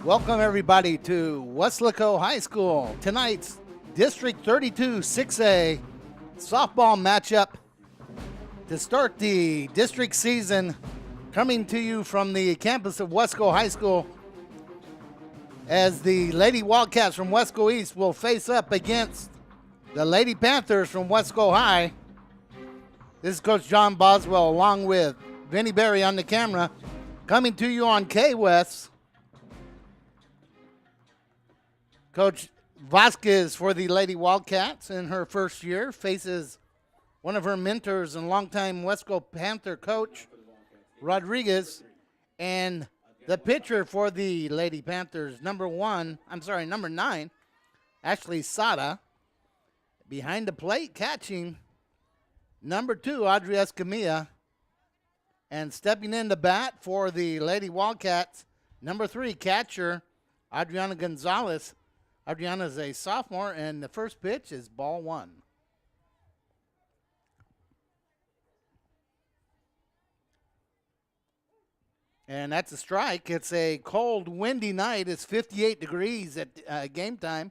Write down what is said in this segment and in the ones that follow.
Welcome everybody to Weslaco High School. Tonight's District 32 6A softball matchup to start the district season, coming to you from the campus of Weslaco High School, as the Lady Wildcats from Weslaco East will face up against the Lady Panthers from Weslaco High. This is Coach John Boswell along with Vinny Berry on the camera, coming to you on K-West. Coach Vasquez for the Lady Wildcats in her first year faces one of her mentors and longtime Weslaco Panther coach, Rodriguez, and the pitcher for the Lady Panthers, number 9, Ashley Sada. Behind the plate, catching number 2, Audrey Escamilla. And stepping in to bat for the Lady Wildcats, number 3, catcher, Adriana Gonzalez. Adriana is a sophomore, and the first pitch is ball 1. And that's a strike. It's a cold, windy night. It's 58 degrees at game time.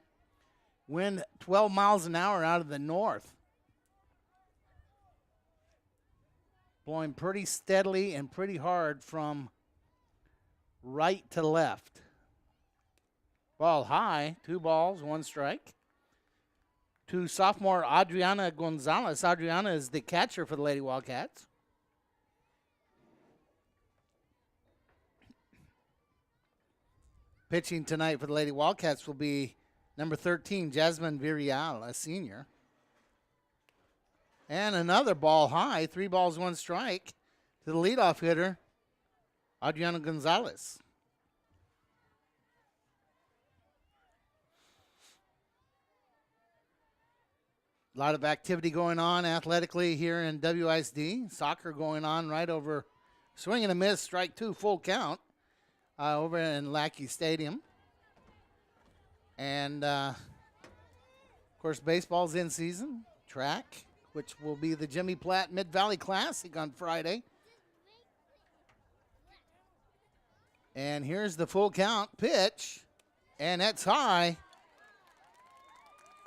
Wind 12 miles an hour out of the north. Blowing pretty steadily and pretty hard from right to left. Ball high, 2 balls, 1 strike. To sophomore Adriana Gonzalez. Adriana is the catcher for the Lady Wildcats. Pitching tonight for the Lady Wildcats will be number 13, Jasmine Virial, a senior. And another ball high, 3 balls, 1 strike to the leadoff hitter, Adriana Gonzalez. A lot of activity going on athletically here in WISD. Soccer going on right over, swing and a miss, strike 2, full count over in Lackey Stadium. And, of course, baseball's in season. Track, which will be the Jimmy Platt Mid-Valley Classic on Friday. And here's the full count pitch, and that's high.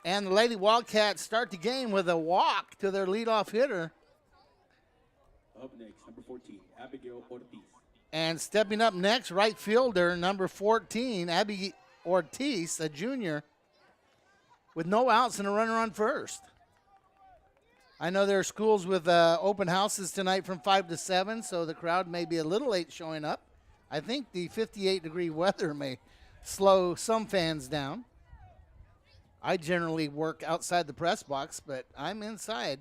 And the Lady Wildcats start the game with a walk to their leadoff hitter. Up next, number 14, Abigail Ortiz. And stepping up next, right fielder, number 14, Abby Ortiz, a junior, with no outs and a runner on first. I know there are schools with open houses tonight from 5 to 7, so the crowd may be a little late showing up. I think the 58-degree weather may slow some fans down. I generally work outside the press box, but I'm inside.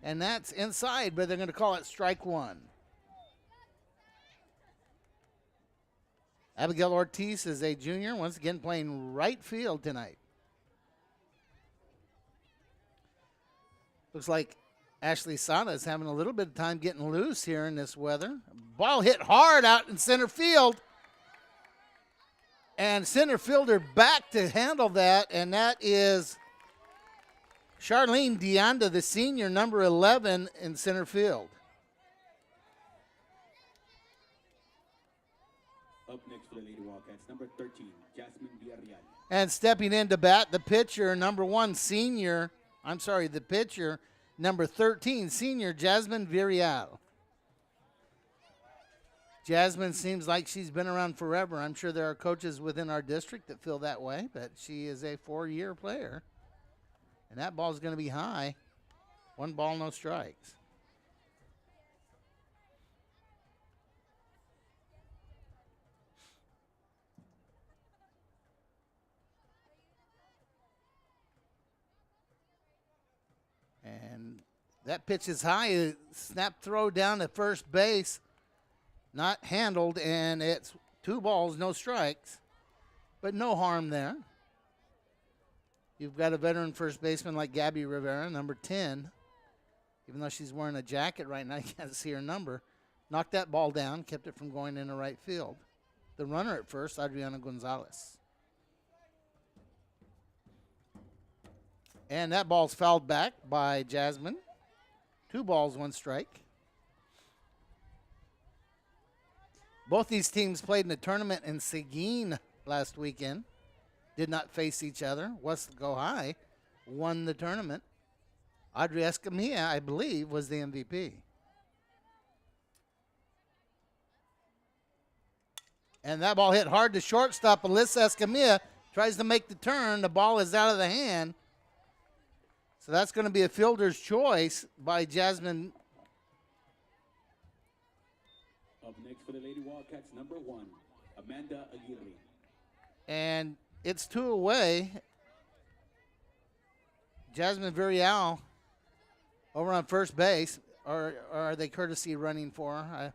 And that's inside, but they're going to call it strike 1. Abigail Ortiz is a junior, once again playing right field tonight. Looks like Ashley Sada is having a little bit of time getting loose here in this weather. Ball hit hard out in center field. And center fielder back to handle that, and that is Charlene Deonda, the senior, number 11 in center field. Up next for the Lady Wildcats, number 13, Jasmine Villarreal. And stepping in to bat, the pitcher, number 13, senior, Jasmine Villarreal. Jasmine seems like she's been around forever. I'm sure there are coaches within our district that feel that way, but she is a 4-year player. And that ball is going to be high. 1 ball, no strikes. And that pitch is high. A snap throw down to first base. Not handled, and it's 2 balls, no strikes, but no harm there. You've got a veteran first baseman like Gabby Rivera, number 10. Even though she's wearing a jacket right now, you can't see her number. Knocked that ball down, kept it from going into right field. The runner at first, Adriana Gonzalez. And that ball's fouled back by Jasmine. 2 balls, 1 strike. Both these teams played in a tournament in Seguin last weekend. Did not face each other. Weslaco High won the tournament. Audrey Escamilla, I believe, was the MVP. And that ball hit hard to shortstop. Alyssa Escamilla tries to make the turn. The ball is out of the hand. So that's going to be a fielder's choice by Jasmine. Up next for the Lady Wildcats, number 1, Amanda Aguirre. And it's 2 away. Jasmine Villarreal over on first base. Or are they courtesy running for her?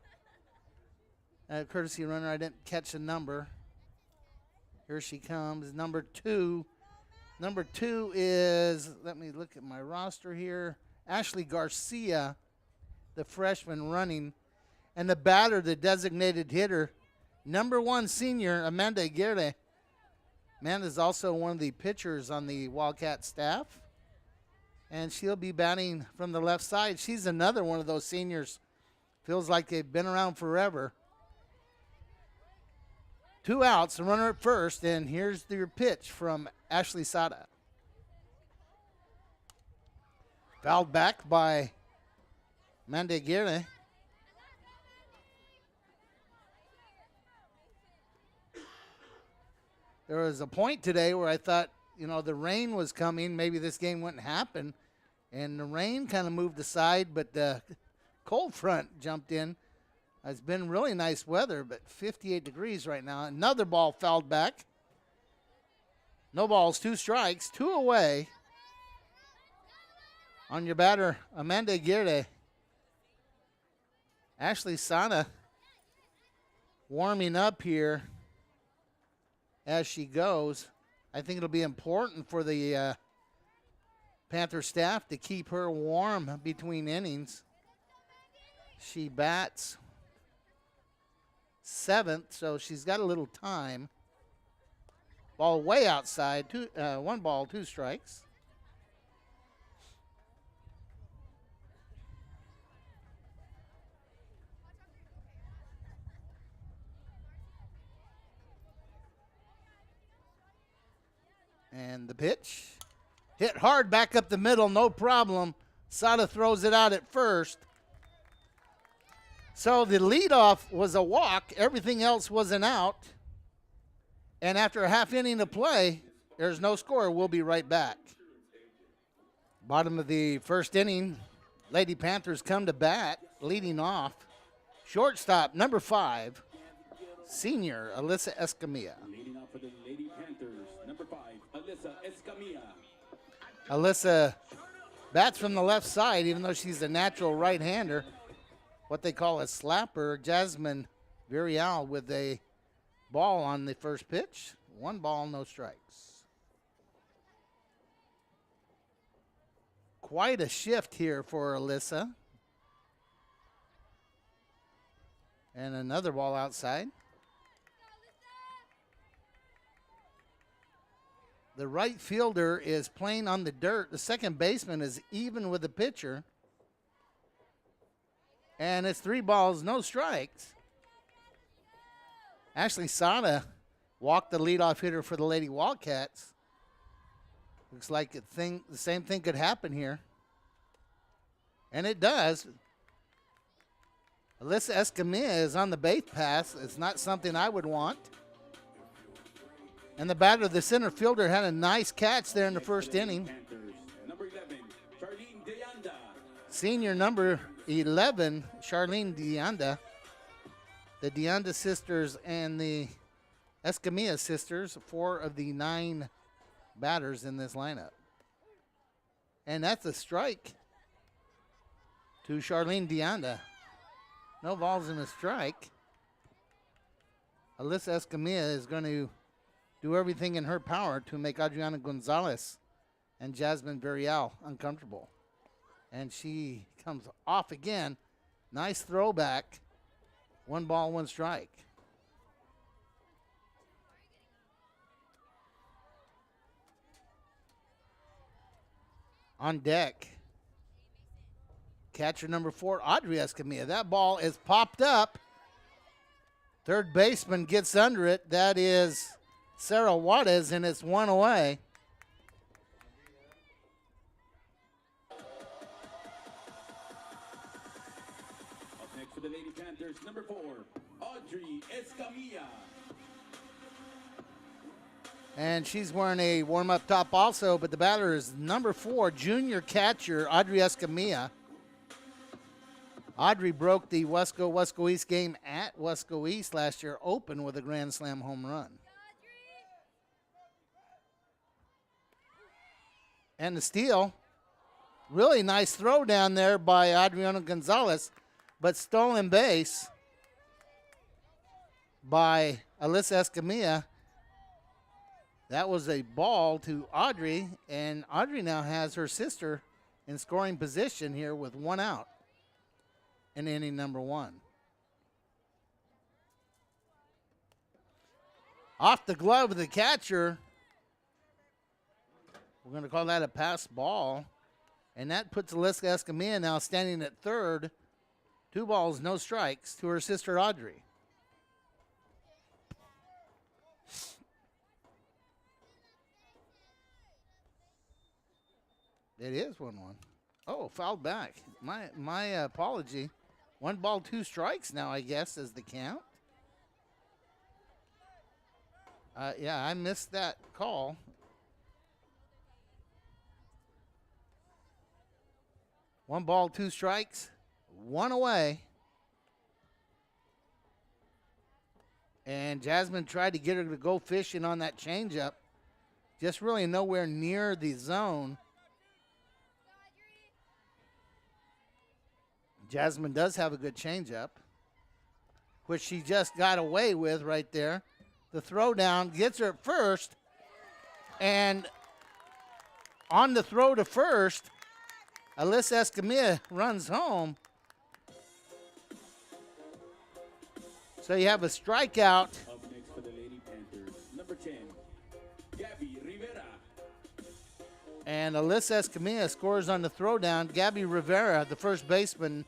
Courtesy runner, I didn't catch the number. Here she comes, number 2. Number 2 is, let me look at my roster here, Ashley Garcia, the freshman running. And the batter, the designated hitter, number 1 senior, Amanda Aguirre. Amanda's also one of the pitchers on the Wildcat staff. And she'll be batting from the left side. She's another one of those seniors. Feels like they've been around forever. 2 outs, the runner at first, and here's your pitch from Ashley Sada. Fouled back by Amanda Aguirre. There was a point today where I thought, the rain was coming. Maybe this game wouldn't happen. And the rain kind of moved aside, but the cold front jumped in. It's been really nice weather, but 58 degrees right now. Another ball fouled back. No balls, 2 strikes, 2 away. On your batter, Amanda Aguirre. Ashley Sana warming up here as she goes. I think it'll be important for the Panther staff to keep her warm between innings. She bats 7th, so she's got a little time. Ball way outside, 1 ball, 2 strikes. And the pitch. Hit hard back up the middle, no problem. Sada throws it out at first. So the leadoff was a walk. Everything else was an out. And after a half inning of play, there's no score. We'll be right back. Bottom of the first inning, Lady Panthers come to bat, leading off. Shortstop, number 5, senior Alyssa Escamilla. Leading off for the Lady Panthers, number 5, Alyssa Escamilla. Alyssa bats from the left side, even though she's a natural right-hander. What they call a slapper. Jasmine Villarreal with a ball on the first pitch. 1 ball, no strikes. Quite a shift here for Alyssa. And another ball outside. The right fielder is playing on the dirt. The second baseman is even with the pitcher. And it's 3 balls, no strikes. Ashley Sada walked the leadoff hitter for the Lady Wildcats. Looks like the same thing could happen here. And it does. Alyssa Escamilla is on the base pass. It's not something I would want. And the batter, the center fielder, had a nice catch there in the first inning. Number 11, Charlene Deanda. Senior number 11, Charlene Deanda. The Deanda sisters and the Escamilla sisters, 4 of the 9 batters in this lineup. And that's a strike to Charlene Deanda. No balls in a strike. Alyssa Escamilla is going to do everything in her power to make Adriana Gonzalez and Jasmine Villarreal uncomfortable. And she comes off again. Nice throwback. 1 ball, 1 strike. On deck, catcher number 4, Audrey Escamilla. That ball is popped up. Third baseman gets under it. That is Sarah Juarez, and it's one away. Up next for the Lady Panthers, number 4, Audrey Escamilla. And she's wearing a warm-up top also, but the batter is number 4, junior catcher Audrey Escamilla. Audrey broke the Wesco East game at Wesco East last year open with a Grand Slam home run. And the steal. Really nice throw down there by Adriana Gonzalez, but stolen base by Alyssa Escamilla. That was a ball to Audrey, and Audrey now has her sister in scoring position here with 1 out in inning number 1. Off the glove of the catcher. We're going to call that a pass ball. And that puts Alyssa Escamilla now standing at third. 2 balls, no strikes to her sister Audrey. It is 1-1. Oh, fouled back. My apology. 1 ball, 2 strikes now, I guess, is the count. Yeah, I missed that call. One ball, 2 strikes, 1 away. And Jasmine tried to get her to go fishing on that changeup. Just really nowhere near the zone. Jasmine does have a good changeup, which she just got away with right there. The throw down gets her at first. And on the throw to first, Alyssa Escamilla runs home. So you have a strikeout. Up next for the Lady Panthers, number 10, Gabby Rivera. And Alyssa Escamilla scores on the throwdown. Gabby Rivera, the first baseman,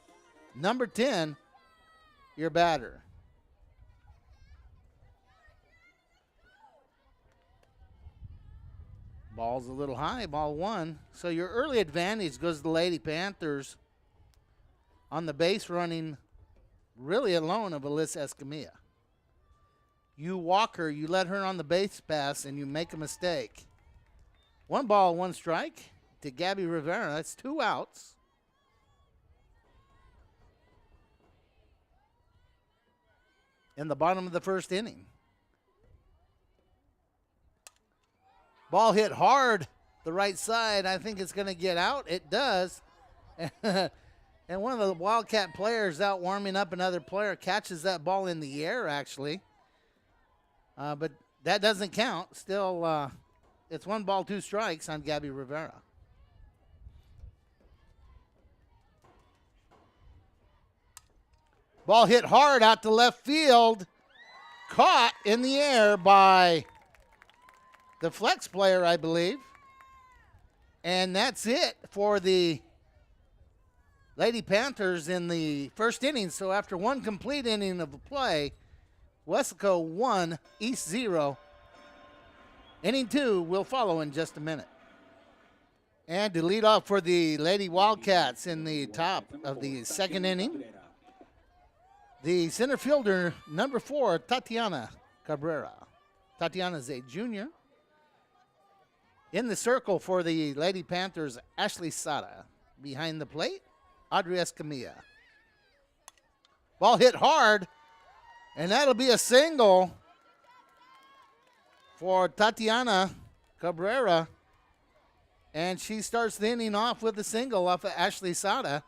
number 10, your batter. Ball's a little high, ball 1. So your early advantage goes to the Lady Panthers on the base running really alone of Alyssa Escamilla. You walk her, you let her on the base pass, and you make a mistake. 1 ball, 1 strike to Gabby Rivera. That's 2 outs. In the bottom of the first inning. Ball hit hard the right side. I think it's going to get out. It does. And one of the Wildcat players out warming up, another player catches that ball in the air, actually. But that doesn't count. Still, it's 1 ball, 2 strikes on Gabby Rivera. Ball hit hard out to left field. Caught in the air by the flex player, I believe. And that's it for the Lady Panthers in the first inning. So after 1 complete inning of play, Weslaco 1, East 0. Inning 2 will follow in just a minute. And to lead off for the Lady Wildcats in the top of the second inning, the center fielder, number 4, Tatiana Cabrera. Tatiana is a junior. In the circle for the Lady Panthers, Ashley Sada. Behind the plate, Audrey Escamilla. Ball hit hard, and that'll be a single for Tatiana Cabrera. And she starts the inning off with a single off of Ashley Sada.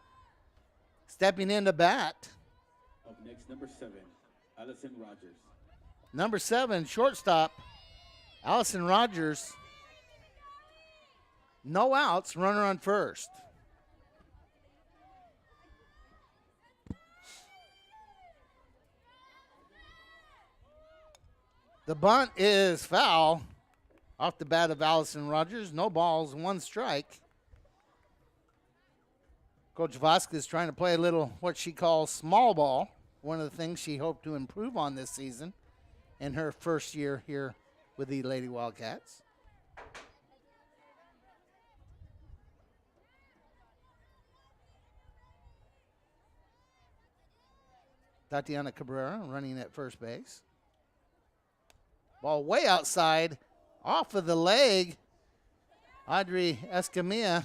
Stepping in to bat. Up next, number 7, Allison Rogers. Number 7, shortstop, Allison Rogers. No outs, runner on first. The bunt is foul off the bat of Allison Rogers. No balls, 1 strike. Coach Vasquez trying to play a little what she calls small ball. One of the things she hoped to improve on this season in her first year here with the Lady Wildcats. Tatiana Cabrera running at first base. Ball way outside, off of the leg. Audrey Escamilla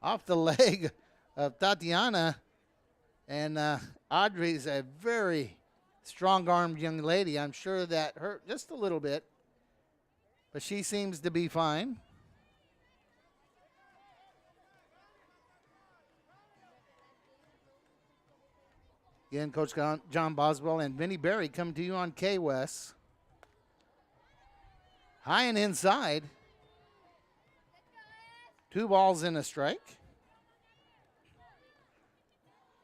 off the leg of Tatiana. And Audrey's a very strong-armed young lady. I'm sure that hurt just a little bit, but she seems to be fine. Again, Coach John Boswell and Vinnie Berry come to you on K-West. High and inside. 2 balls and a strike.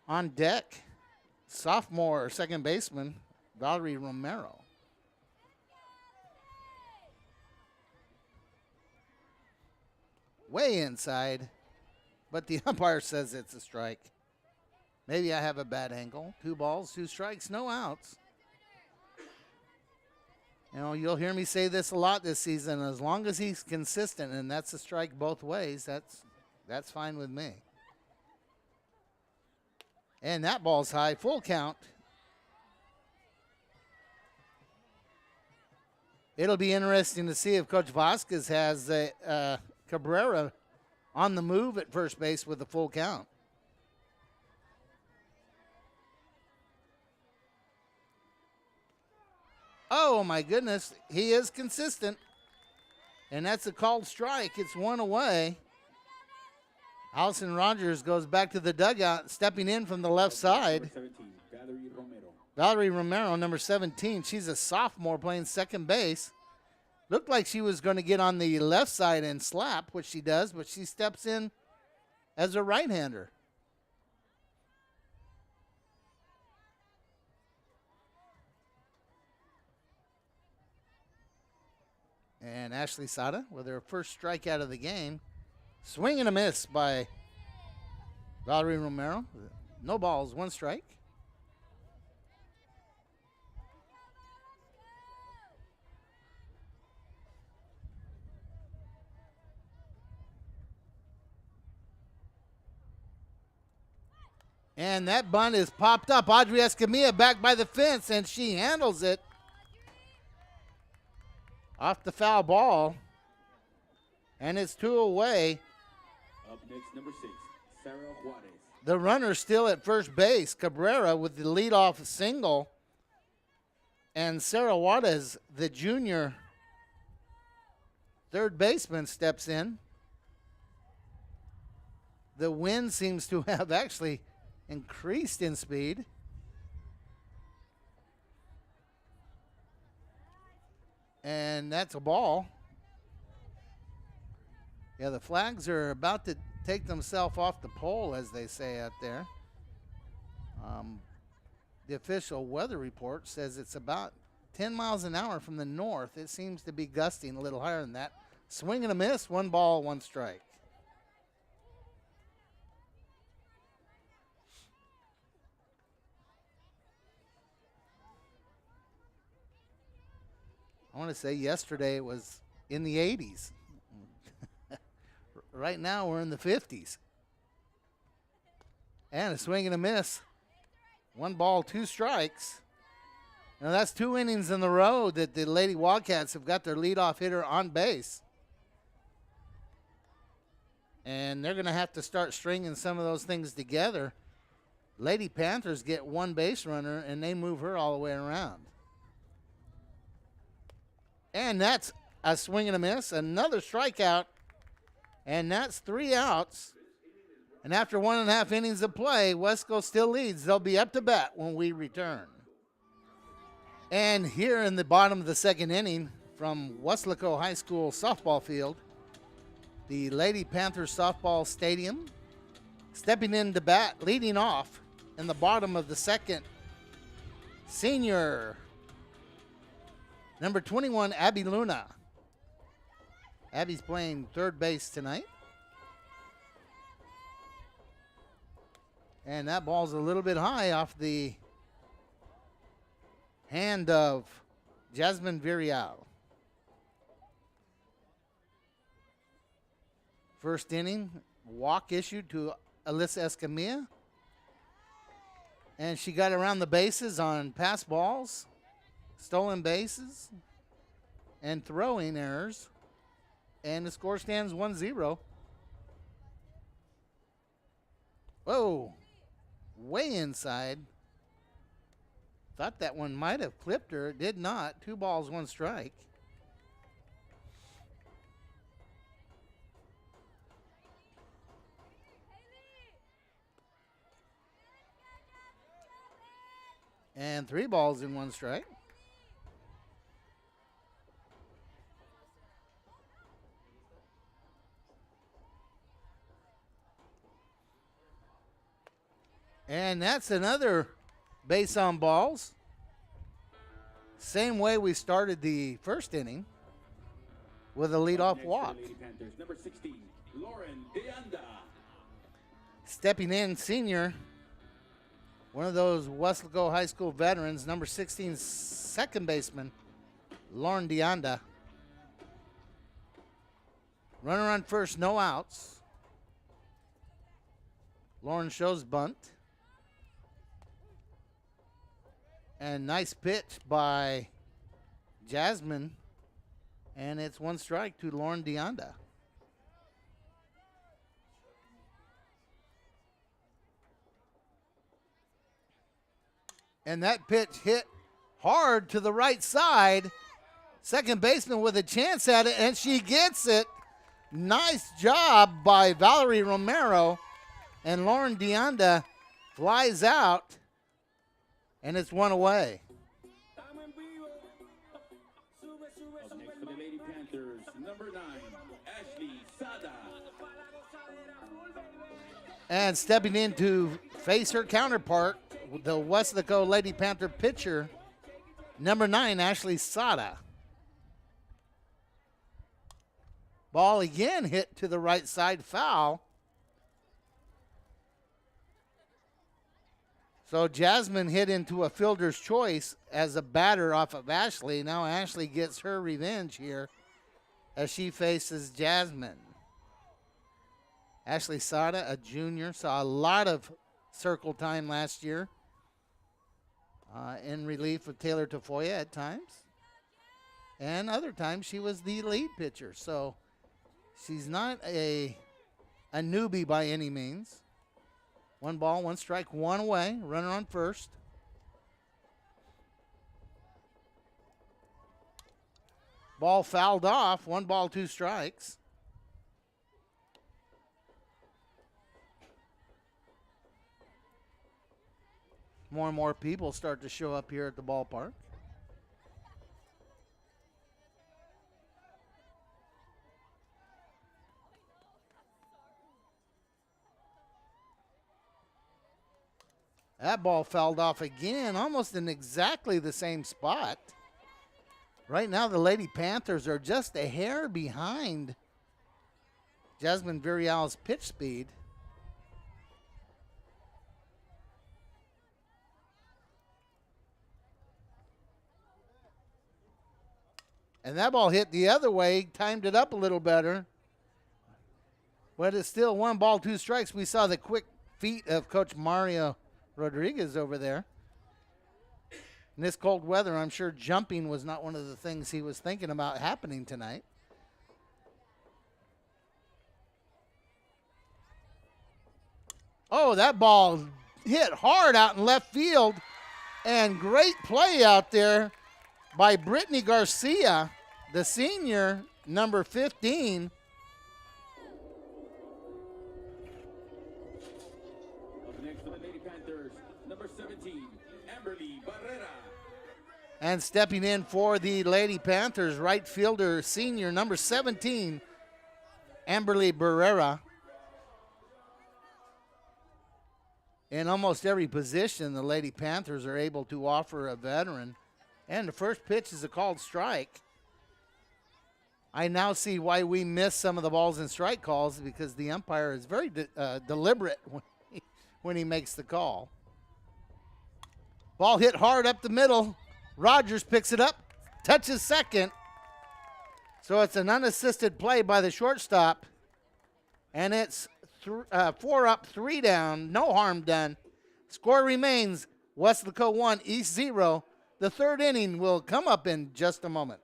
On deck, sophomore second baseman, Valerie Romero. Way inside, but the umpire says it's a strike. Maybe I have a bad angle. 2 balls, 2 strikes, no outs. You know, you'll hear me say this a lot this season. As long as he's consistent, and that's a strike both ways, that's fine with me. And that ball's high, full count. It'll be interesting to see if Coach Vasquez has Cabrera on the move at first base with a full count. Oh, my goodness. He is consistent. And that's a called strike. It's 1 away. Allison Rogers goes back to the dugout, stepping in from the left side. 17, Valerie Romero. Valerie Romero, number 17. She's a sophomore playing second base. Looked like she was going to get on the left side and slap, which she does, but she steps in as a right-hander. And Ashley Sada with her first strikeout of the game. Swing and a miss by Valerie Romero. No balls, 1 strike. And that bunt is popped up. Audrey Escamilla back by the fence, and she handles it off the foul ball. And it's 2 away. Up next, number 6, Sarah Juarez. The runner still at first base. Cabrera with the leadoff single. And Sarah Juarez, the junior third baseman, steps in. The wind seems to have actually increased in speed. And that's a ball. Yeah, the flags are about to take themselves off the pole, as they say out there. The official weather report says it's about 10 miles an hour from the north. It seems to be gusting a little higher than that. Swing and a miss, 1 ball, 1 strike. I want to say yesterday it was in the 80s. Right now we're in the 50s. And a swing and a miss. 1 ball, 2 strikes. Now that's 2 innings in a row that the Lady Wildcats have got their leadoff hitter on base. And they're going to have to start stringing some of those things together. Lady Panthers get 1 base runner, and they move her all the way around. And that's a swing and a miss, another strikeout, and that's 3 outs. And after 1.5 innings of play, Weslaco still leads. They'll be up to bat when we return. And here in the bottom of the 2nd inning from Weslaco High School softball field, the Lady Panthers softball stadium, stepping into bat, leading off in the bottom of the 2nd, senior number 21, Abby Luna. Abby's playing third base tonight. And that ball's a little bit high off the hand of Jasmine Virial. First inning, walk issued to Alyssa Escamilla. And she got around the bases on pass balls, stolen bases, and throwing errors. And the score stands 1-0. Whoa, way inside. Thought that one might have clipped her. It did not. 2 balls, 1 strike. And 3 balls and 1 strike. And that's another base on balls. Same way we started the first inning with a leadoff walk. Panthers, number 16, Lauren Deanda. Stepping in, senior, one of those Weslaco High School veterans, number 16, second baseman, Lauren Deanda. Runner on first, no outs. Lauren shows bunt. And nice pitch by Jasmine. And it's 1 strike to Lauren Deanda. And that pitch hit hard to the right side. Second baseman with a chance at it, and she gets it. Nice job by Valerie Romero. And Lauren Deanda flies out. And it's 1 away. Up next for the Lady Panthers, number 9, Ashley Sada. And stepping in to face her counterpart, the Weslaco Lady Panther pitcher, number 9, Ashley Sada. Ball again hit to the right side, foul. So Jasmine hit into a fielder's choice as a batter off of Ashley. Now Ashley gets her revenge here as she faces Jasmine. Ashley Sada, a junior, saw a lot of circle time last year in relief of Taylor Tafoya at times. And other times she was the lead pitcher. So she's not a newbie by any means. 1 ball, 1 strike, 1 away. Runner on first. Ball fouled off. 1 ball, 2 strikes. More and more people start to show up here at the ballpark. That ball fouled off again, almost in exactly the same spot. Right now, the Lady Panthers are just a hair behind Jasmine Virial's pitch speed. And that ball hit the other way, timed it up a little better. But it's still 1 ball, 2 strikes. We saw the quick feet of Coach Mario Rodriguez over there. In this cold weather, I'm sure jumping was not one of the things he was thinking about happening tonight. Oh, that ball hit hard out in left field. And great play out there by Brittany Garcia, the senior, number 15. And stepping in for the Lady Panthers, right fielder, senior, number 17, Amberly Barrera. In almost every position, the Lady Panthers are able to offer a veteran. And the first pitch is a called strike. I now see why we miss some of the balls and strike calls, because the umpire is very deliberate when he makes the call. Ball hit hard up the middle. Rogers picks it up, touches second. So it's an unassisted play by the shortstop. And it's 4 up, 3 down, no harm done. Score remains Weslaco 1, East 0. The third inning will come up in just a moment.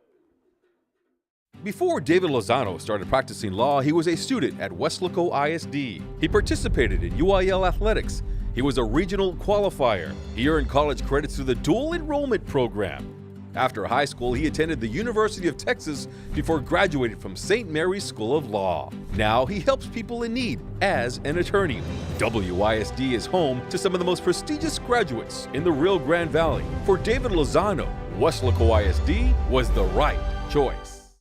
Before David Lozano started practicing law, he was a student at Weslaco ISD. He participated in UIL athletics. He was a regional qualifier. He earned college credits through the dual enrollment program. After high school, he attended the University of Texas before graduating from St. Mary's School of Law. Now he helps people in need as an attorney. WISD is home to some of the most prestigious graduates in the Rio Grande Valley. For David Lozano, Weslaco ISD was the right choice.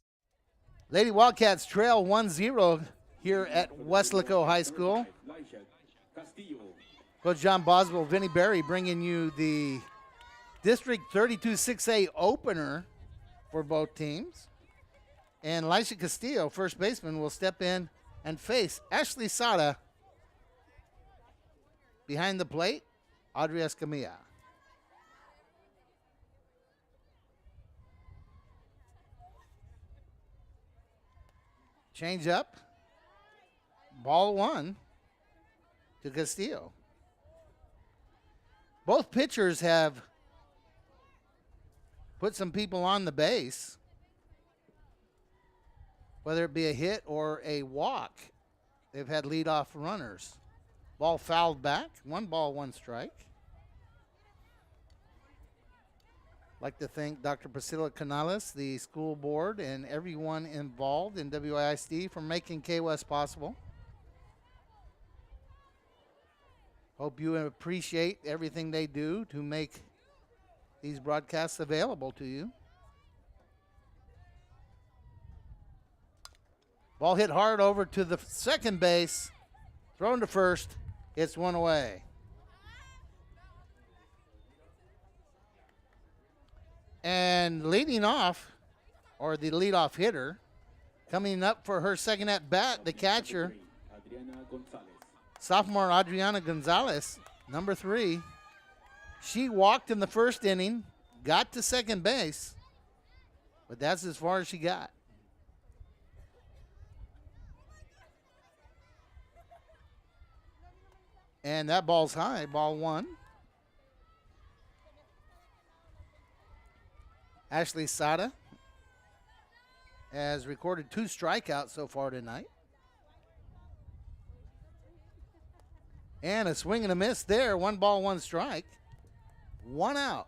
Lady Wildcats trail 1-0 here at Weslaco High School. Coach John Boswell, Vinnie Berry bringing you the District 32 6A opener for both teams. And Lisha Castillo, first baseman, will step in and face Ashley Sada. Behind the plate, Audrey Escamilla. Change up. Ball 1 to Castillo. Both pitchers have put some people on the base, whether it be a hit or a walk. They've had leadoff runners. Ball fouled back. 1 ball, 1 strike. I'd like to thank Dr. Priscilla Canales, the school board, and everyone involved in WISD for making K-West possible. Hope you appreciate everything they do to make these broadcasts available to you. Ball hit hard over to the second base. Thrown to first. It's 1 away. And leading off, or the leadoff hitter, coming up for her second at bat, the catcher, sophomore Adriana Gonzalez, number 3. She walked in the first inning, got to second base, but that's as far as she got. And that ball's high, ball 1. Ashley Sada has recorded 2 strikeouts so far tonight. And a swing and a miss there. 1 ball, 1 strike. 1 out.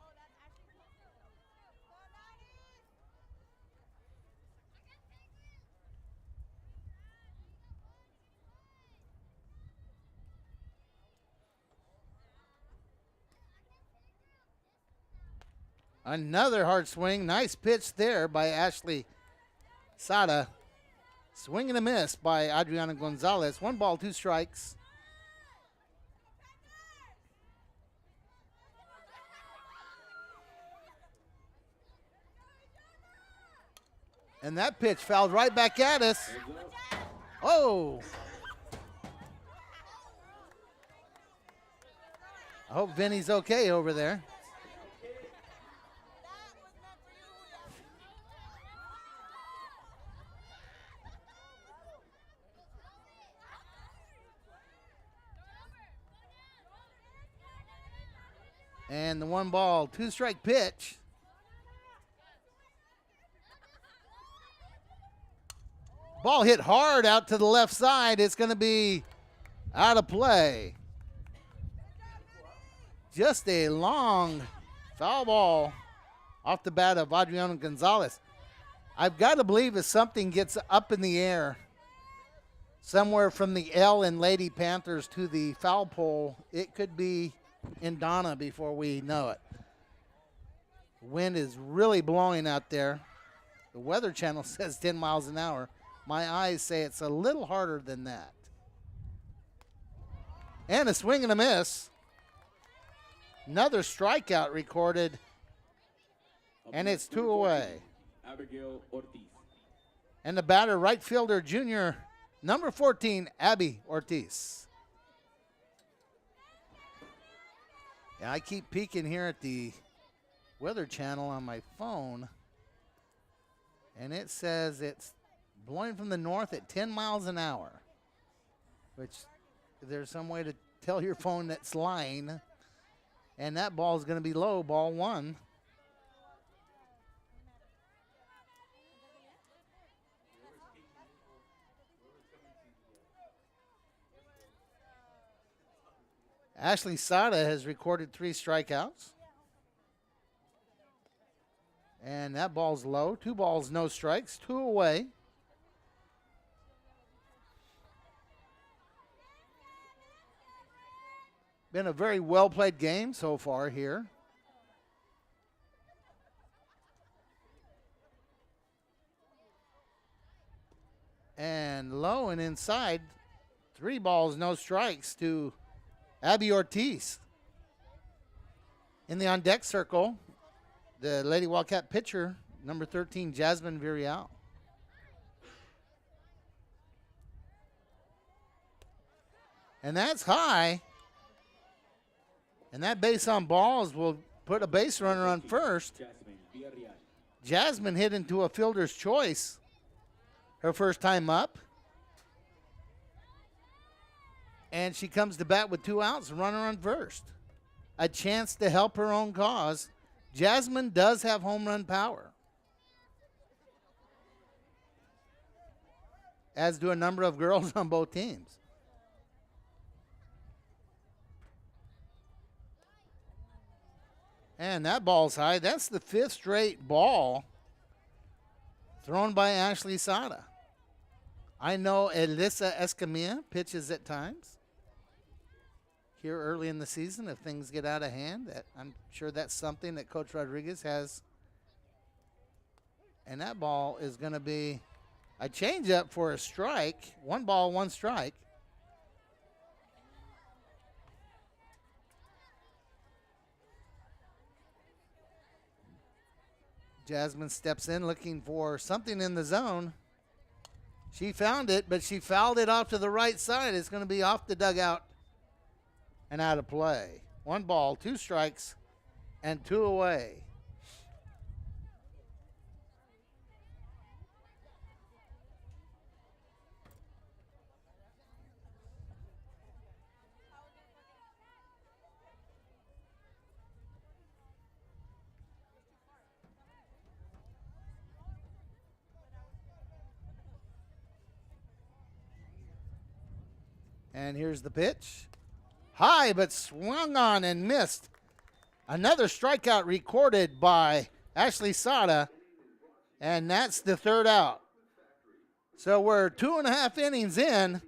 Another hard swing. Nice pitch there by Ashley Sada. Swing and a miss by Adriana Gonzalez. 1 ball, 2 strikes. And that pitch fouled right back at us. Oh. I hope Vinny's okay over there. And the 1 ball, 2 strike pitch. Ball hit hard out to the left side. It's going to be out of play. Just a long foul ball off the bat of Adriana Gonzalez. I've got to believe if something gets up in the air somewhere from the L in Lady Panthers to the foul pole, it could be in Donna before we know it. The wind is really blowing out there. The Weather Channel says 10 miles an hour. My eyes say it's a little harder than that. And a swing and a miss. Another strikeout recorded. And it's 2 away. And the batter, right fielder, junior, number 14, Abby Ortiz. Yeah, I keep peeking here at the Weather Channel on my phone. And it says it's blowing from the north at 10 miles an hour. which there's some way to tell your phone that's line. And that ball is going to be low, ball 1. Ashley Sada has recorded 3 strikeouts. And that ball's low. 2 balls, no strikes, 2 away. Been a very well-played game so far here. And low and inside, 3 balls, no strikes to Abby Ortiz. In the on-deck circle, the Lady Wildcat pitcher, number 13, Jasmine Virial. And that's high. And that base on balls will put a base runner on first. Jasmine hit into a fielder's choice her first time up. And she comes to bat with 2 outs, runner on first. A chance to help her own cause. Jasmine does have home run power, as do a number of girls on both teams. And that ball's high. That's the 5th straight ball thrown by Ashley Sada. I know Elisa Escamilla pitches at times here early in the season if things get out of hand. I'm sure that's something that Coach Rodriguez has. And that ball is going to be a changeup for a strike. 1 ball, 1 strike. Jasmine steps in looking for something in the zone. She found it, but she fouled it off to the right side. It's going to be off the dugout and out of play. 1 ball, 2 strikes, and 2 away. And here's the pitch. High, but swung on and missed. Another strikeout recorded by Ashley Sada, and that's the 3rd out. So we're 2.5 innings in.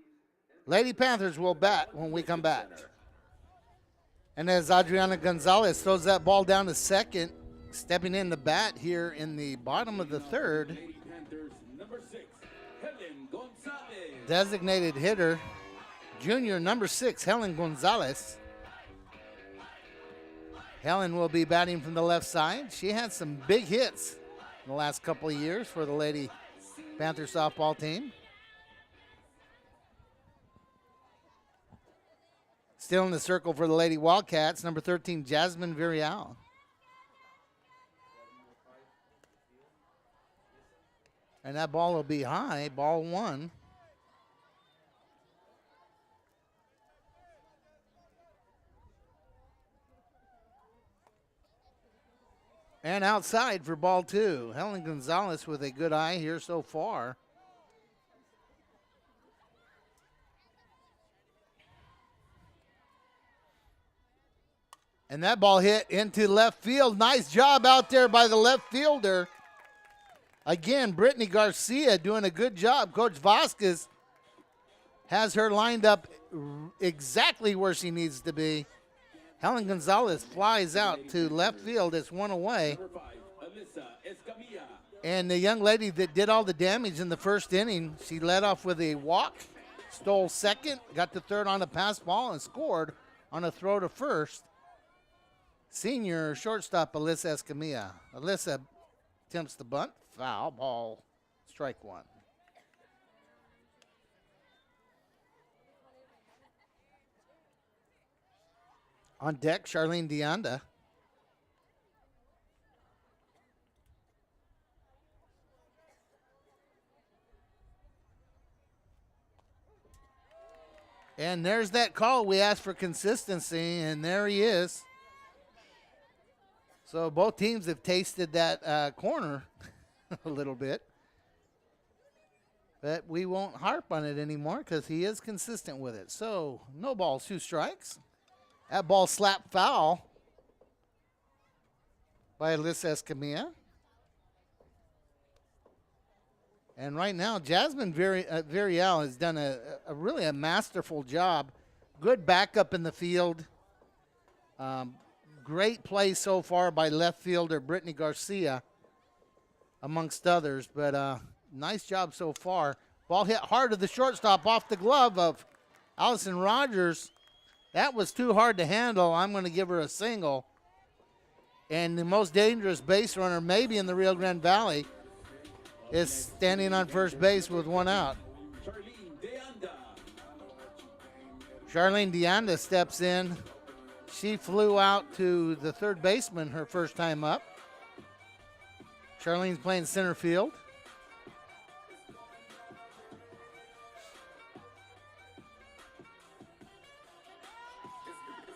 Lady Panthers will bat when we come back. And as Adriana Gonzalez throws that ball down to second, stepping in to bat here in the bottom of the 3rd, designated hitter, junior number 6, Helen Gonzalez. Helen will be batting from the left side. She had some big hits in the last couple of years for the Lady Panther softball team. Still in the circle for the Lady Wildcats, number 13, Jasmine Virial. And that ball will be high, ball 1. And outside for ball 2. Helen Gonzalez with a good eye here so far. And that ball hit into left field. Nice job out there by the left fielder. Again, Brittany Garcia doing a good job. Coach Vasquez has her lined up exactly where she needs to be. Helen Gonzalez flies out to left field. It's 1 away. And the young lady that did all the damage in the first inning, she led off with a walk, stole second, got to third on a pass ball, and scored on a throw to first. Senior shortstop Alyssa Escamilla. Alyssa attempts the bunt, foul ball, strike 1. On deck, Charlene Deonda. And there's that call. We asked for consistency, and there he is. So both teams have tasted that corner a little bit. But we won't harp on it anymore because he is consistent with it. So no balls, 2 strikes. That ball slapped foul by Alyssa Escamilla. And right now, Jasmine Villarreal has done a really masterful job. Good backup in the field. Great play so far by left fielder Brittany Garcia, amongst others. But nice job so far. Ball hit hard to the shortstop off the glove of Allison Rogers. That was too hard to handle. I'm going to give her a single. And the most dangerous base runner maybe in the Rio Grande Valley is standing on first base with 1 out. Charlene Deanda steps in. She flew out to the third baseman her first time up. Charlene's playing center field.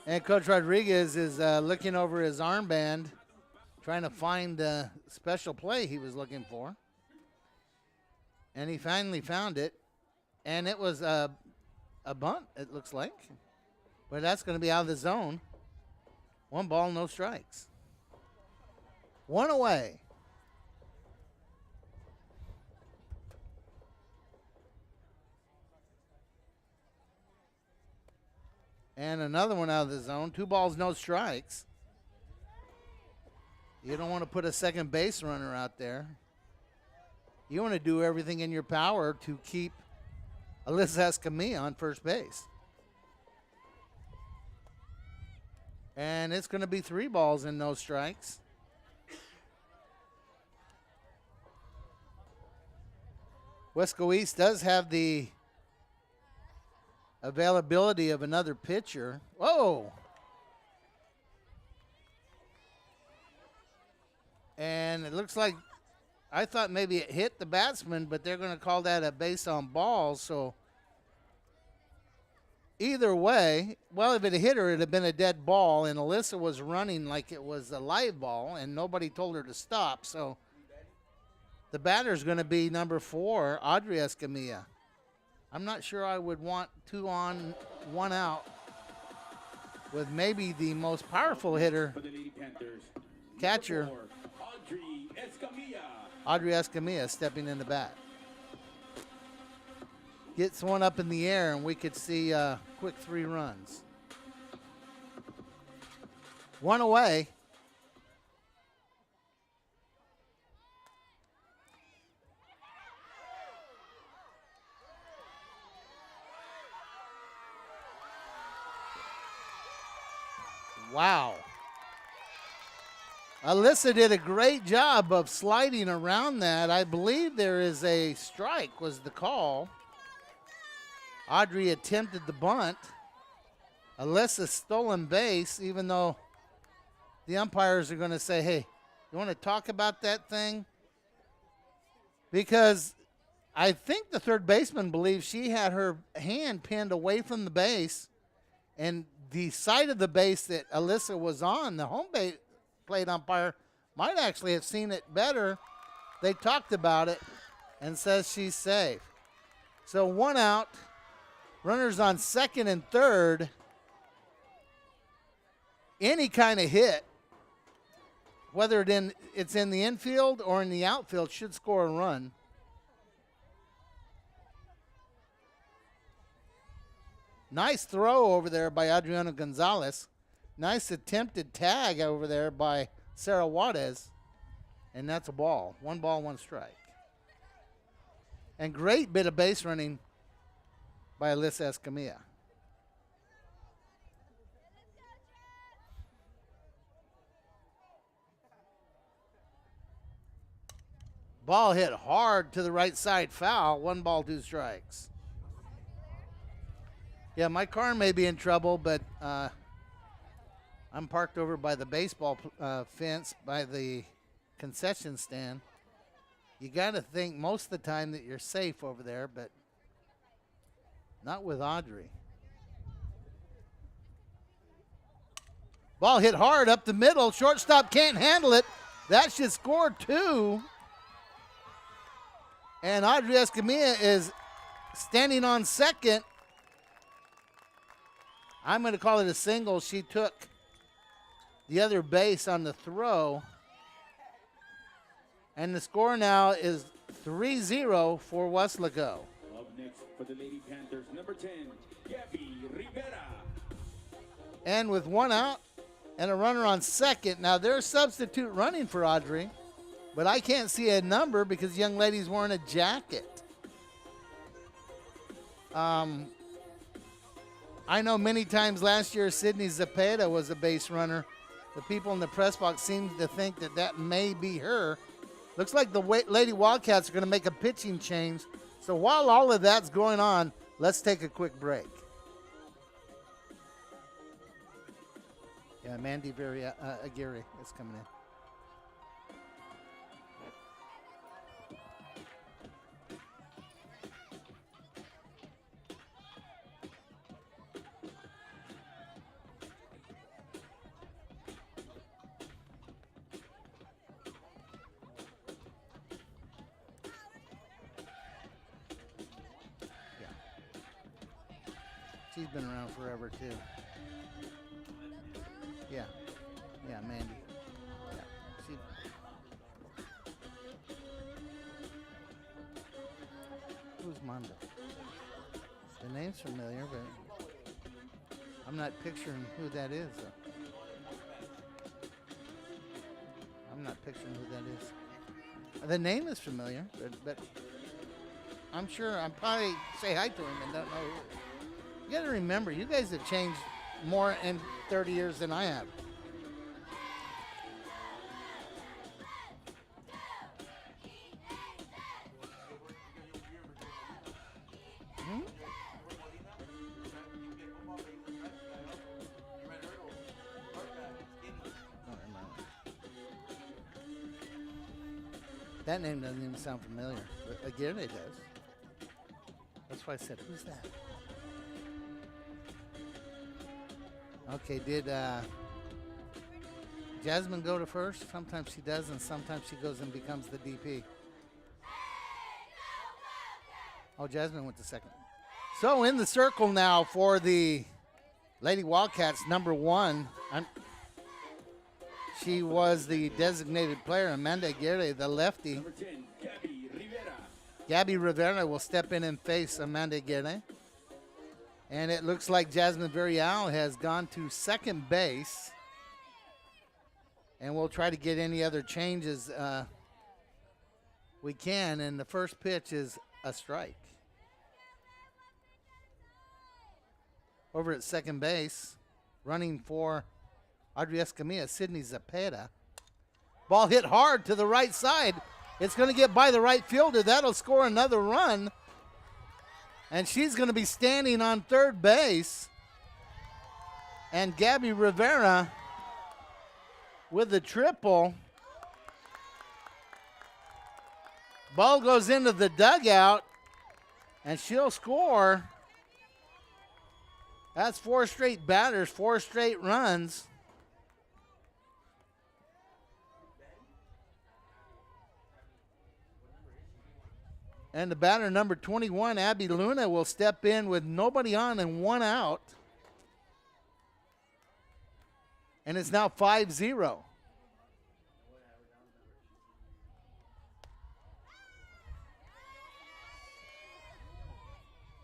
And Coach Rodriguez is looking over his armband, trying to find the special play he was looking for. And he finally found it. And it was a bunt, it looks like. But that's going to be out of the zone. 1 ball, no strikes. 1 away. And another one out of the zone. 2 balls, no strikes. You don't want to put a second base runner out there. You want to do everything in your power to keep Alyssa Escamilla on first base. And it's going to be 3 balls and no strikes. Wesco East does have the availability of another pitcher. Whoa! And it looks like, I thought maybe it hit the batsman, but they're going to call that a base on balls. So either way, well, if it hit her, it would have been a dead ball, and Alyssa was running like it was a live ball, and nobody told her to stop. So the batter is going to be number 4, Audrey Escamilla. I'm not sure I would want 2 on, 1 out with maybe the most powerful hitter, For the Lady Panthers, catcher, number 4, Audrey Escamilla. Audrey Escamilla stepping in the bat. Gets one up in the air, and we could see quick 3 runs. 1 away. Wow. Alyssa did a great job of sliding around that. I believe there is a strike was the call. Audrey attempted the bunt. Alyssa stolen base, even though the umpires are going to say, hey, you want to talk about that thing? Because I think the third baseman believes she had her hand pinned away from the base, and the side of the base that Alyssa was on, the home base plate umpire, might actually have seen it better. They talked about it and says she's safe. So 1 out, runners on second and third. Any kind of hit, whether it's in the infield or in the outfield, should score a run. Nice throw over there by Adriana Gonzalez. Nice attempted tag over there by Sarah Juarez. And that's a ball. 1 ball, 1 strike. And great bit of base running by Alyssa Escamilla. Ball hit hard to the right side, foul. 1 ball, 2 strikes. Yeah, my car may be in trouble, but I'm parked over by the baseball fence by the concession stand. You got to think most of the time that you're safe over there, but not with Audrey. Ball hit hard up the middle. Shortstop can't handle it. That should score 2. And Audrey Escamilla is standing on second. I'm going to call it a single. She took the other base on the throw. And the score now is 3-0 for Weslaco. Up next for the Lady Panthers, number 10, Gabby Rivera. And with 1 out and a runner on second. Now, there's substitute running for Audrey, but I can't see a number because the young lady's wearing a jacket. I know many times last year Sydney Zepeda was a base runner. The people in the press box seem to think that that may be her. Looks like the Lady Wildcats are going to make a pitching change. So while all of that's going on, let's take a quick break. Yeah, Mandy Aguirre is coming in. She's been around forever, too. Yeah. Yeah, Mandy. Yeah. Who's Manda? The name's familiar, but I'm not picturing who that is. I'm not picturing who that is. The name is familiar, but I'm sure I'll probably say hi to him and don't know who. You got to remember, you guys have changed more in 30 years than I have. That name doesn't even sound familiar, but again, it does. That's why I said, who's that? Okay, did Jasmine go to first? Sometimes she does, and sometimes she goes and becomes the DP. Oh, Jasmine went to second. So in the circle now for the Lady Wildcats, number 1. She was the designated player, Amanda Aguirre, the lefty. Number 10, Gabby Rivera. Gabby Rivera will step in and face Amanda Aguirre. And it looks like Jasmine Villarreal has gone to second base. And we'll try to get any other changes we can. And the first pitch is a strike. Over at second base, running for Audrey Escamilla, Sydney Zepeda. Ball hit hard to the right side. It's going to get by the right fielder. That'll score another run. And she's going to be standing on third base. And Gabby Rivera with the triple. Ball goes into the dugout, and she'll score. That's 4 straight batters, 4 straight runs. And the batter, number 21, Abby Luna, will step in with nobody on and 1 out. And it's now 5-0.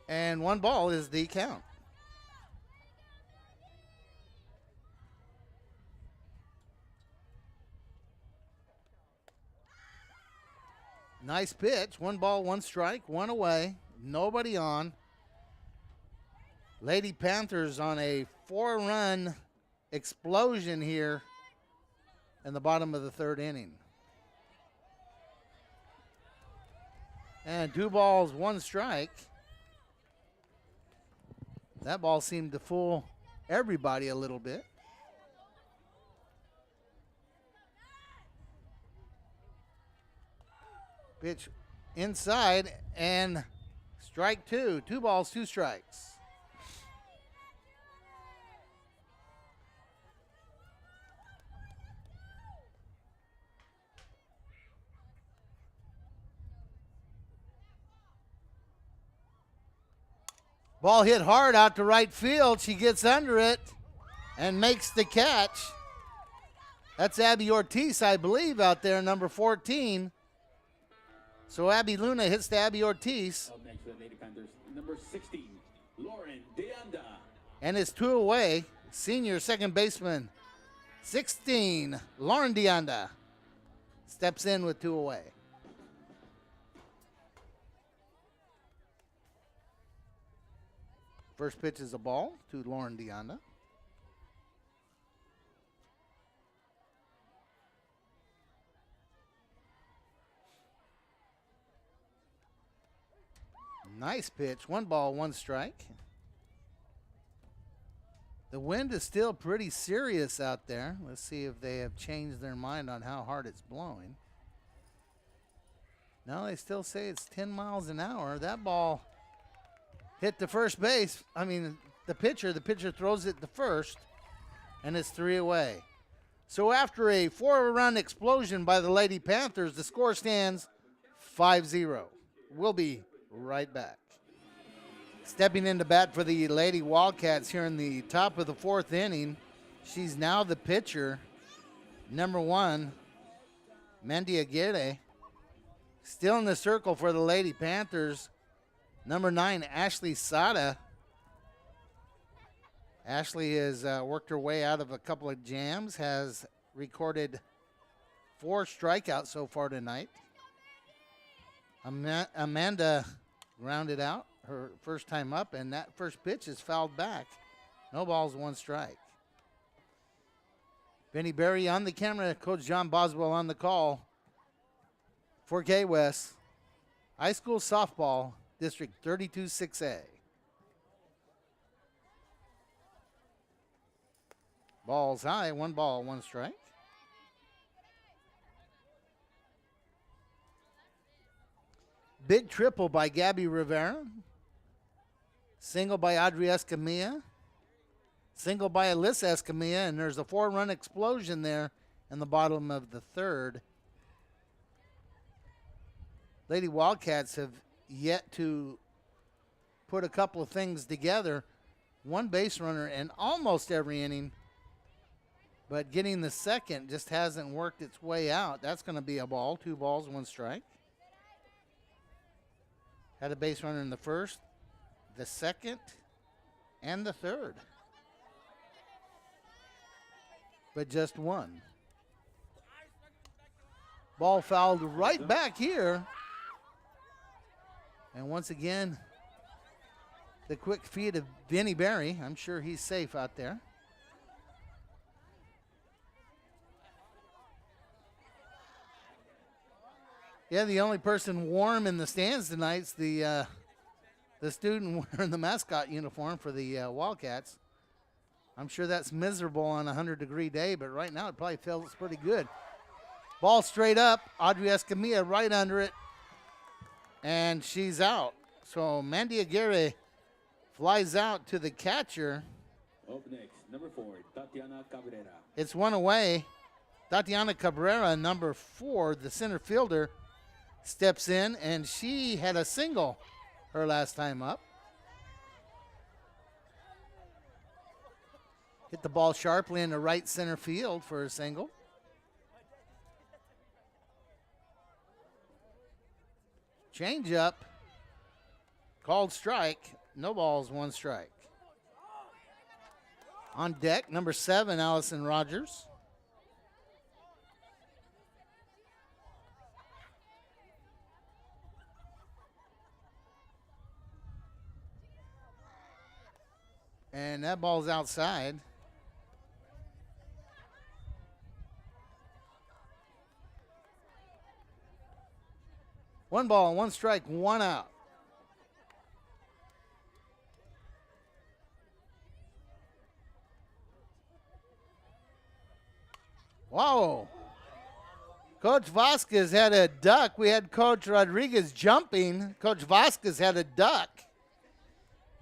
And 1 ball is the count. Nice pitch. 1 ball, 1 strike, 1 away. Nobody on. Lady Panthers on a 4-run explosion here in the bottom of the 3rd inning. And 2 balls, 1 strike. That ball seemed to fool everybody a little bit. Pitch inside and strike 2. 2 balls, 2 strikes. Ball hit hard out to right field. She gets under it and makes the catch. That's Abby Ortiz, I believe, out there, number 14. So Abby Luna hits to Abby Ortiz. Up next for the Lady Panthers, number 16, Lauren Deanda. And it's 2 away. Senior second baseman, 16, Lauren Deanda, steps in with 2 away. First pitch is a ball to Lauren Deanda. Nice pitch. 1 ball, 1 strike. The wind is still pretty serious out there. Let's see if they have changed their mind on how hard it's blowing. No, they still say it's 10 miles an hour. That ball hit the first base. I mean, the pitcher throws it to first, and it's 3 away. So after a 4-run explosion by the Lady Panthers, the score stands 5-0. We'll be right back. Stepping into bat for the Lady Wildcats here in the top of the 4th inning. She's now the pitcher, number 1, Mandy Aguirre. Still in the circle for the Lady Panthers, number 9, Ashley Sada. Ashley has worked her way out of a couple of jams, has recorded 4 strikeouts so far tonight. Amanda grounded out her first time up, and that first pitch is fouled back. No balls, 1 strike. Benny Berry on the camera, Coach John Boswell on the call for K-West High School Softball, District 32-6A. Balls high, 1 ball, 1 strike. Big triple by Gabby Rivera. Single by Audrey Escamilla. Single by Alyssa Escamilla, and there's a 4-run explosion there in the bottom of the 3rd. Lady Wildcats have yet to put a couple of things together. 1 base runner in almost every inning, but getting the second just hasn't worked its way out. That's going to be a ball, 2 balls, 1 strike. Had a base runner in the 1st, the 2nd, and the 3rd. But just 1. Ball fouled right back here. And once again, the quick feed of Vinny Berry. I'm sure he's safe out there. Yeah, the only person warm in the stands tonight's the student wearing the mascot uniform for the Wildcats. I'm sure that's miserable on a 100-degree day, but right now it probably feels pretty good. Ball straight up. Audrey Escamilla right under it, and she's out. So Mandy Aguirre flies out to the catcher. Up next, number 4, Tatiana Cabrera. It's 1 away. Tatiana Cabrera, number 4, the center fielder, steps in, and she had a single her last time up. Hit the ball sharply in the right center field for a single. Change up. Called strike. No balls, 1 strike. On deck, number 7, Allison Rogers. And that ball's outside. One ball, 1 strike, 1 out. Whoa. Coach Vasquez had a duck. We had Coach Rodriguez jumping. Coach Vasquez had a duck.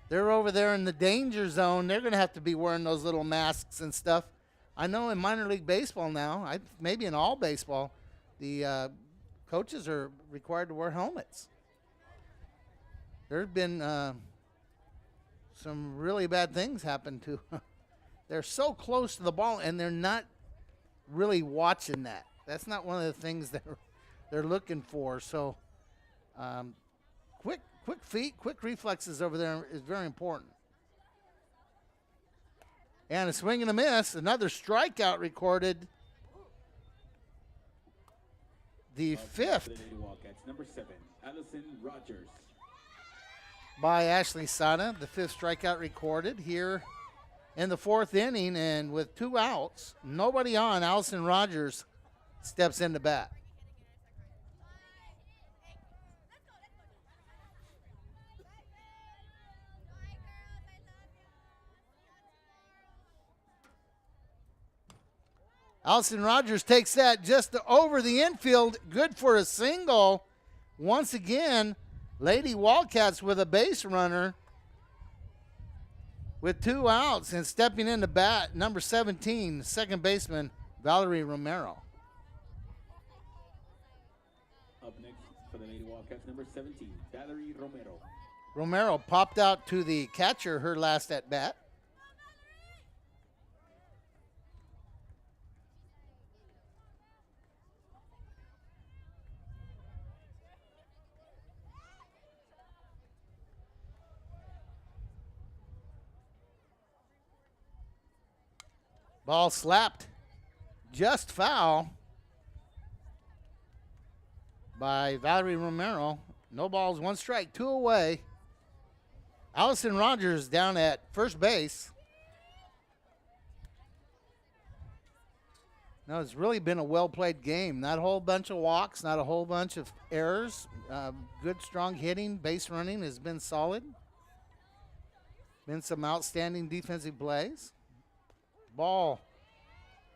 They're over there in the danger zone. They're going to have to be wearing those little masks and stuff. I know in minor league baseball now, maybe in all baseball, the coaches are required to wear helmets. There have been some really bad things happen to. They're so close to the ball, and they're not really watching that. That's not one of the things they're looking for. So, quick feet, quick reflexes over there is very important. And a swing and a miss. Another strikeout recorded. The fifth Number 7, Allison Rogers. by Ashley Sada. The fifth strikeout recorded here in the fourth inning. And with 2 outs, nobody on, Allison Rogers steps into bat. Allison Rogers takes that just over the infield. Good for a single. Once again, Lady Wildcats with a base runner with 2 outs, and stepping into bat, number 17, second baseman, Valerie Romero. Up next for the Lady Wildcats, number 17, Valerie Romero. Romero popped out to the catcher her last at bat. Ball slapped just foul by Valerie Romero. No balls, 1 strike, 2 away. Allison Rogers down at first base. No, it's really been a well-played game. Not a whole bunch of walks, not a whole bunch of errors. Good, strong hitting. Base running has been solid. Been some outstanding defensive plays. Ball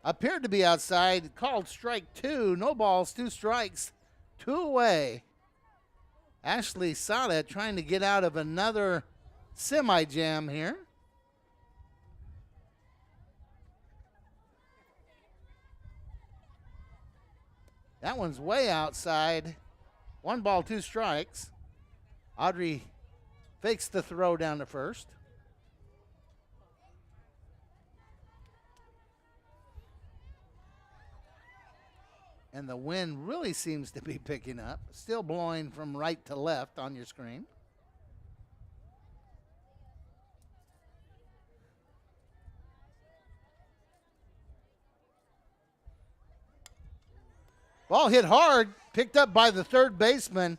appeared to be outside, called strike 2. No balls, 2 strikes, 2 away. Ashley Sada trying to get out of another semi-jam here. That one's way outside. 1 ball, 2 strikes. Audrey fakes the throw down to first. And the wind really seems to be picking up. Still blowing from right to left on your screen. Ball hit hard, picked up by the third baseman.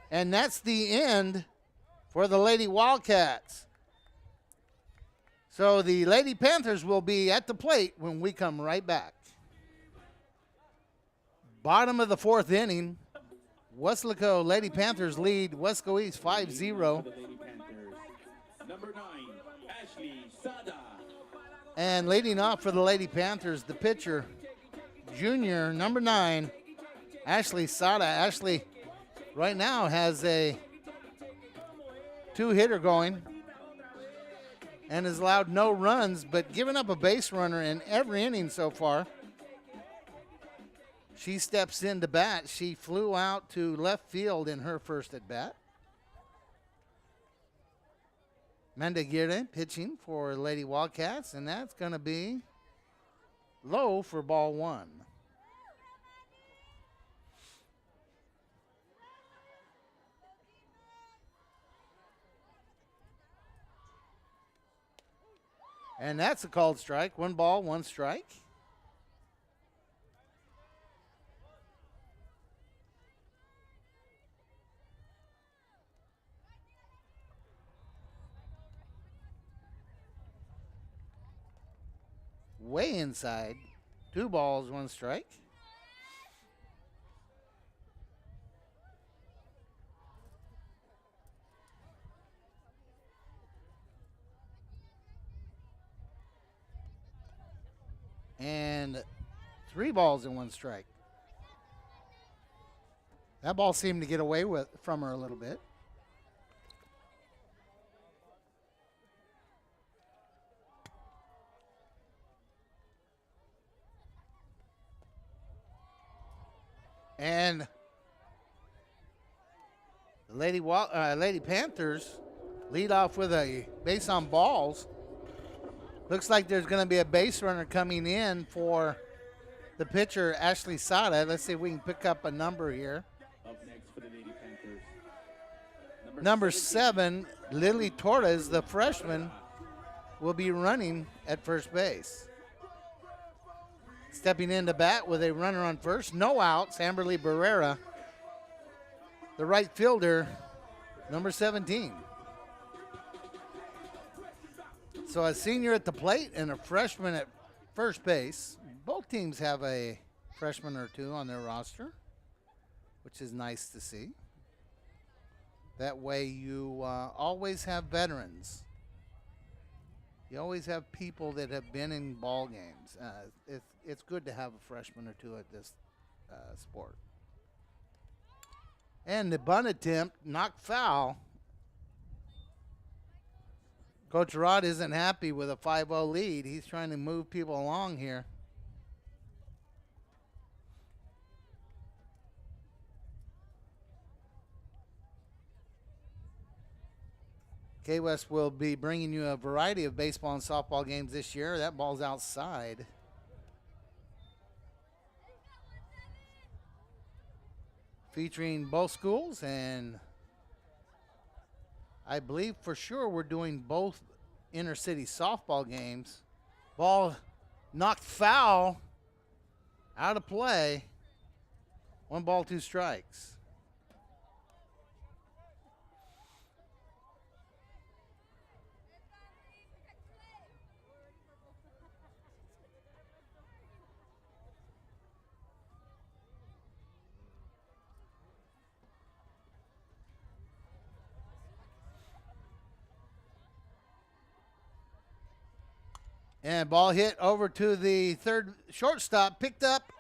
And that's the end for the Lady Wildcats. So the Lady Panthers will be at the plate when we come right back. Bottom of the fourth inning, Weslaco Lady Panthers lead Wesco East 5-0. Number 9, Ashley Sada. And leading off for the Lady Panthers, the pitcher, junior, number 9, Ashley Sada. Ashley right now has a 2-hitter going and has allowed no runs, but given up a base runner in every inning so far. She steps into bat. She flew out to left field in her first at bat. Manda Guerre pitching for Lady Wildcats, and that's going to be low for ball 1. And that's a called strike. 1 ball, 1 strike. Way inside. 2 balls, 1 strike. And 3 balls and 1 strike. That ball seemed to get away from her a little bit. And the Lady Panthers Lead off with a base on balls. Looks like there's going to be a base runner coming in for the pitcher, Ashley Sada. Let's see if we can pick up a number here. Up next for the Lady Panthers. Number 7, Lily Torres, the freshman, will be running at first base. Stepping in to bat with a runner on first. No outs, Amberly Barrera, the right fielder, number 17. So a senior at the plate and a freshman at first base. Both teams have a freshman or two on their roster, which is nice to see. That way you always have veterans. You always have people that have been in ball games. It's good to have a freshman or two at this sport. And the bunt attempt, knocked foul. Coach Rod isn't happy with a 5-0 lead. He's trying to move people along here. K-West will be bringing you a variety of baseball and softball games this year. That ball's outside. Featuring both schools, and I believe for sure we're doing both inter-city softball games. Ball knocked foul, out of play. 1 ball, 2 strikes. And ball hit over to the third shortstop, picked up,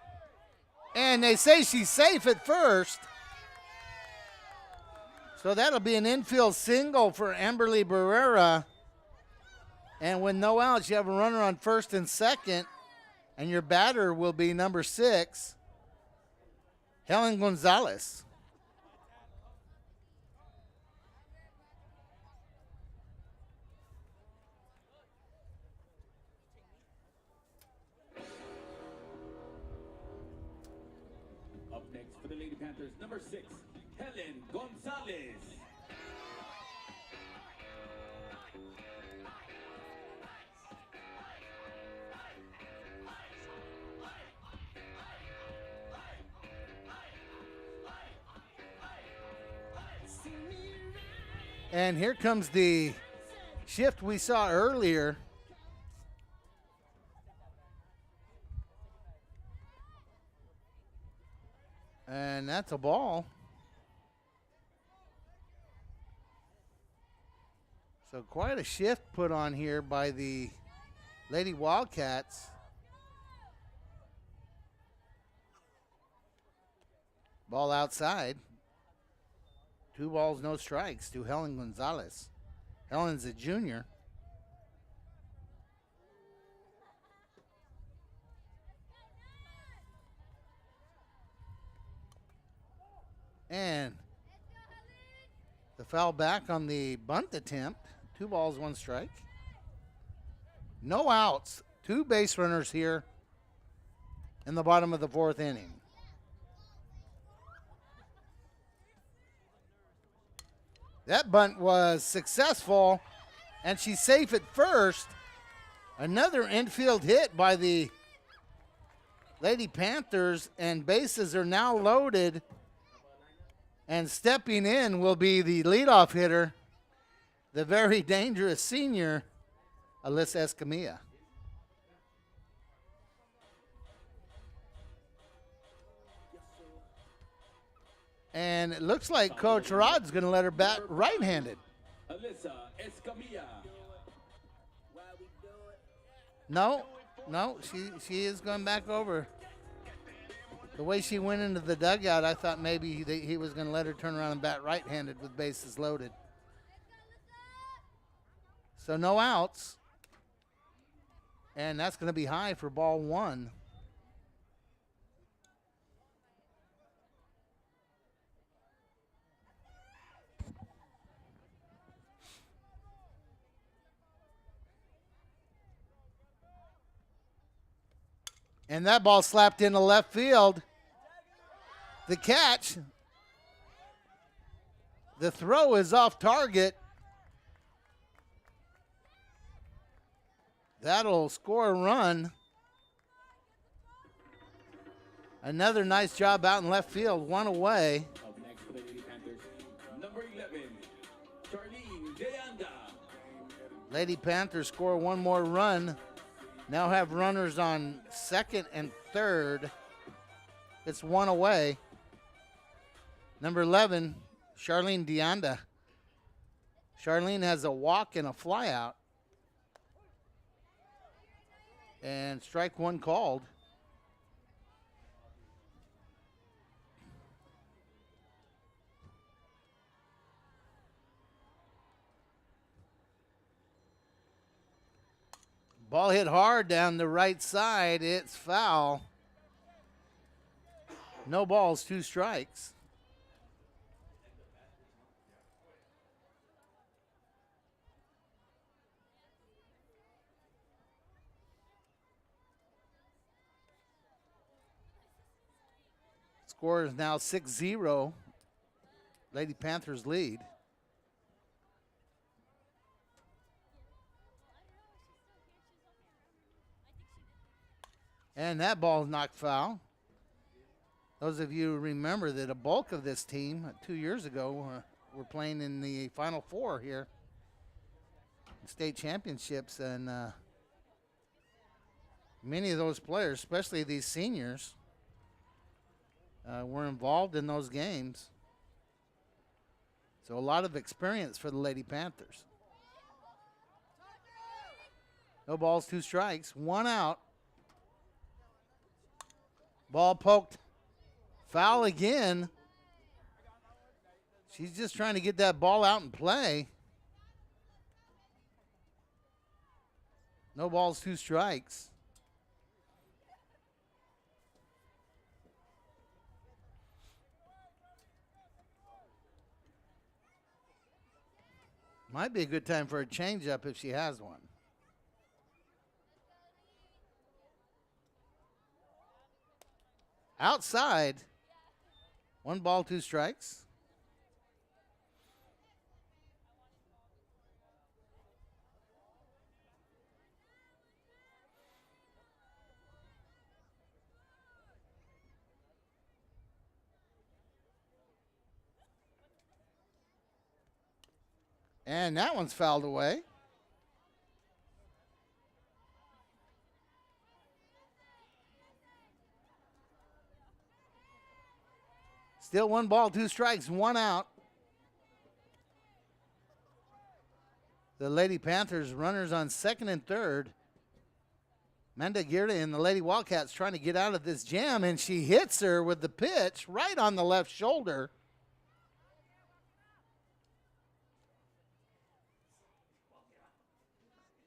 and they say she's safe at first. So that'll be an infield single for Amberly Barrera. And with no outs, you have a runner on first and second, and your batter will be number 6, Helen Gonzalez. For the Lady Panthers, number 6, Helen Gonzalez. And here comes the shift we saw earlier. And that's a ball. So quite a shift put on here by the Lady Wildcats. Ball outside. 2 balls, no strikes to Helen Gonzalez. Helen's a junior. And the foul back on the bunt attempt. 2 balls, 1 strike. No outs. 2 base runners here in the bottom of the 4th inning. That bunt was successful, and she's safe at first. Another infield hit by the Lady Panthers, and bases are now loaded. And stepping in will be the leadoff hitter, the very dangerous senior, Alyssa Escamilla. And it looks like Coach Rod's going to let her bat right-handed. Alyssa Escamilla. No, she is going back over. The way she went into the dugout, I thought maybe he was going to let her turn around and bat right-handed with bases loaded. So no outs. And that's going to be high for ball 1. And that ball slapped into left field. The catch. The throw is off target. That'll score a run. Another nice job out in left field. One away. Up next for the Lady Panthers, number 11, Charlene Deanda. Lady Panthers score one more run. Now have runners on second and third. It's one away. Number 11, Charlene Deanda. Charlene has a walk and a flyout. And strike one called. Ball hit hard down the right side. It's foul. No balls, 2 strikes. Score is now 6-0. Lady Panthers lead. And that ball is knocked foul. Those of you who remember that a bulk of this team 2 years ago were playing in the Final Four here, state championships, and many of those players, especially these seniors, were involved in those games. So a lot of experience for the Lady Panthers. No balls, 2 strikes, 1 out. Ball poked. Foul again. She's just trying to get that ball out and play. No balls, 2 strikes. Might be a good time for a changeup if she has one. Outside, 1 ball, 2 strikes. And that one's fouled away. Still 1 ball, 2 strikes, 1 out. The Lady Panthers runners on second and third. Manda Girda and the Lady Wildcats trying to get out of this jam, and she hits her with the pitch right on the left shoulder.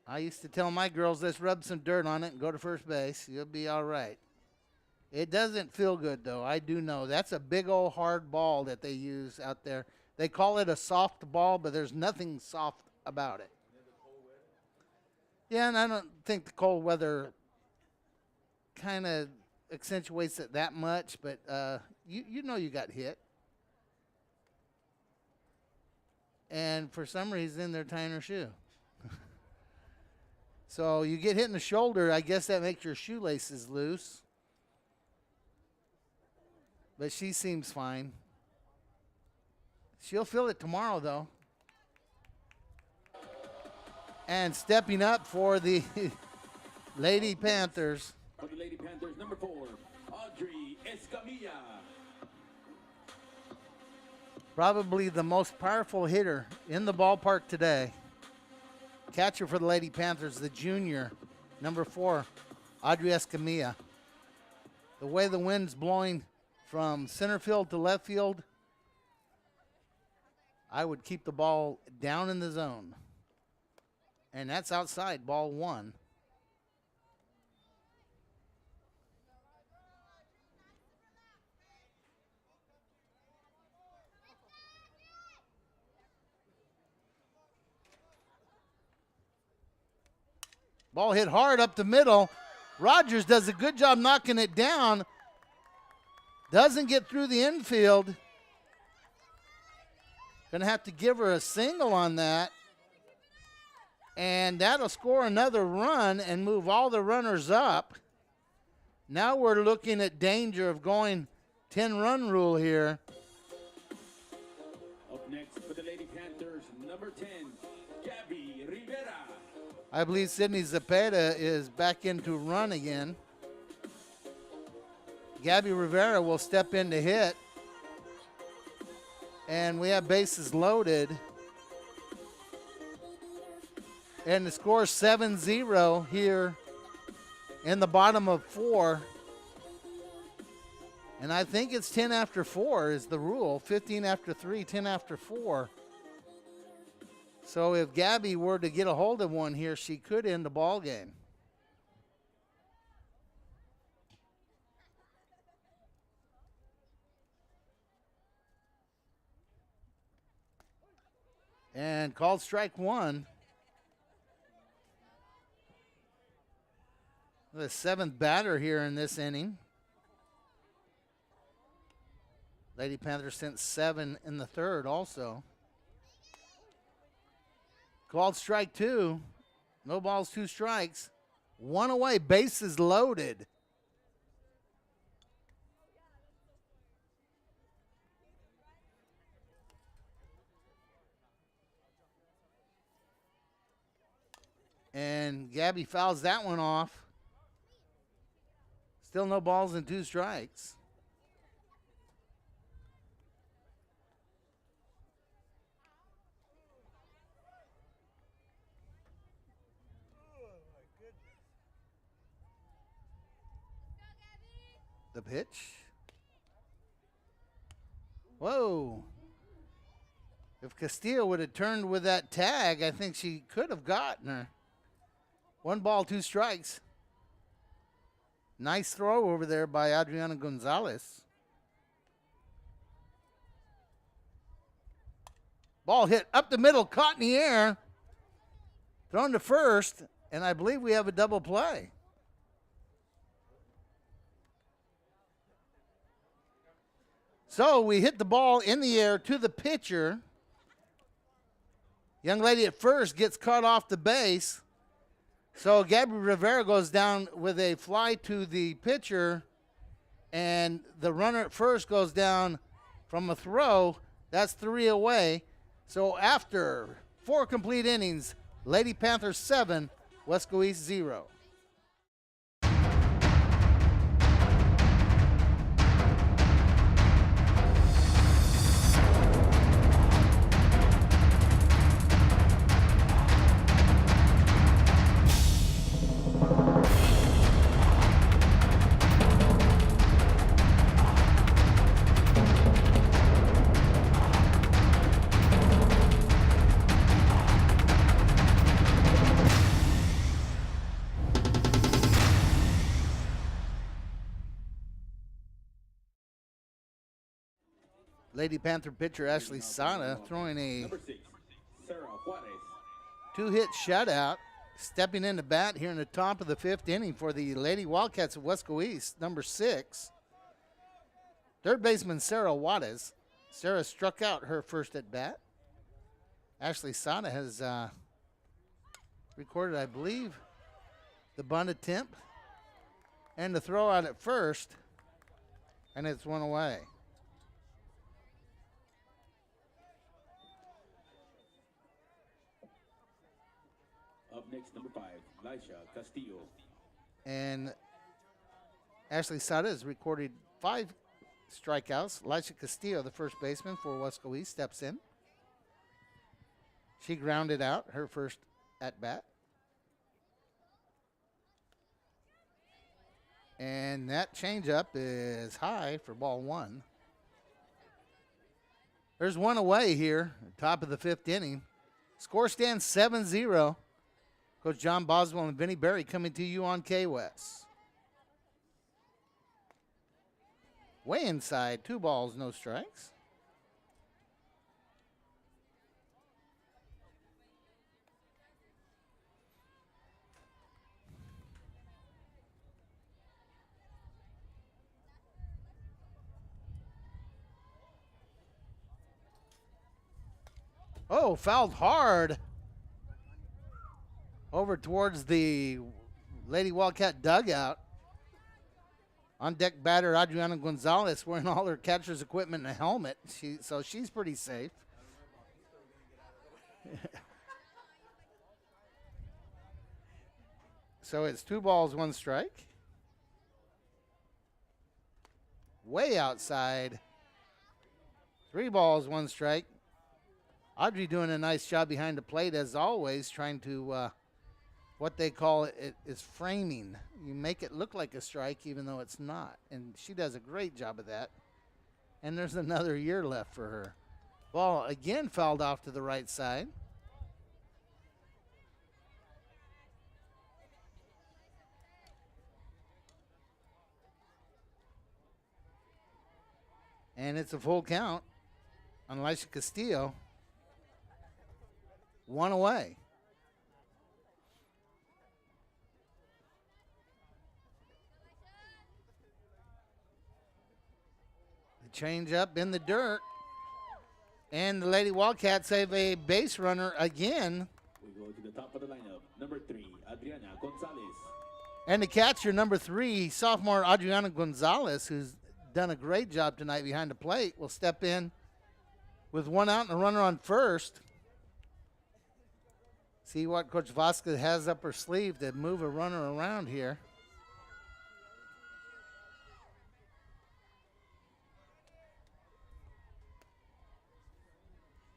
I used to tell my girls, let's rub some dirt on it and go to first base. You'll be all right. It doesn't feel good, though. I do know. That's a big old hard ball that they use out there. They call it a soft ball, but there's nothing soft about it. Yeah, and I don't think the cold weather kind of accentuates it that much, but you know you got hit. And for some reason, they're tying her shoe. So you get hit in the shoulder, I guess that makes your shoelaces loose. But she seems fine. She'll feel it tomorrow, though. And stepping up for the Lady Panthers. For the Lady Panthers, number 4, Audrey Escamilla. Probably the most powerful hitter in the ballpark today. Catcher for the Lady Panthers, the junior, number 4, Audrey Escamilla. The way the wind's blowing from center field to left field, I would keep the ball down in the zone. And that's outside, ball 1. Ball hit hard up the middle. Rogers does a good job knocking it down. Doesn't get through the infield. Going to have to give her a single on that. And that'll score another run and move all the runners up. Now we're looking at danger of going 10-run rule here. Up next for the Lady Panthers, number 10, Gabby Rivera. I believe Sydney Zepeda is back into run again. Gabby Rivera will step in to hit. And we have bases loaded. And the score is 7-0 here in the bottom of 4. And I think it's 10 after 4 is the rule. 15 after 3, 10 after 4. So if Gabby were to get a hold of one here, she could end the ball game. And called strike 1. The 7th batter here in this inning. Lady Panthers sent 7 in the 3rd also. Called strike 2. No balls, 2 strikes. 1 away, bases loaded. And Gabby fouls that one off. Still no balls and 2 strikes. The pitch. Whoa. If Castillo would have turned with that tag, I think she could have gotten her. 1 ball, 2 strikes. Nice throw over there by Adriana Gonzalez. Ball hit up the middle, caught in the air. Thrown to first, and I believe we have a double play. So we hit the ball in the air to the pitcher. Young lady at first gets caught off the base. So Gabby Rivera goes down with a fly to the pitcher, and the runner at first goes down from a throw. That's 3 away. So after 4 complete innings, Lady Panthers 7, Wesco East 0. Lady Panther pitcher Ashley Sana throwing a Number 6, Sarah Juarez. 2-hit shutout, stepping in to bat here in the top of the 5th inning for the Lady Wildcats of Wesco East, number 6. Third baseman Sarah Juarez. Sarah struck out her first at bat. Ashley Sana has recorded, I believe, the bunt attempt and the throw out at first, and it's 1 away. Up next, number 5, Laisha Castillo. And Ashley Sada has recorded 5 strikeouts. Laisha Castillo, the first baseman for Wesco East, steps in. She grounded out her first at bat. And that changeup is high for ball 1. There's 1 away here, top of the 5th inning. Score stands 7-0. Coach John Boswell and Vinnie Berry coming to you on K-West. Way inside, 2 balls, no strikes. Oh, fouled hard over towards the Lady Wildcat dugout. On deck batter Adriana Gonzalez wearing all her catcher's equipment and a helmet. So she's pretty safe. So it's 2 balls, 1 strike. Way outside. 3 balls, 1 strike. Audrey doing a nice job behind the plate as always, trying to what they call it is framing. You make it look like a strike even though it's not. And she does a great job of that. And there's another year left for her. Ball again fouled off to the right side. And it's a full count on Elisha Castillo. 1 away. The change up in the dirt. And the Lady Wildcats have a base runner again. We go to the top of the lineup. Number 3, Adriana Gonzalez. And the catcher, number 3, sophomore Adriana Gonzalez, who's done a great job tonight behind the plate, will step in with 1 out and a runner on first. See what Coach Vasquez has up her sleeve to move a runner around here.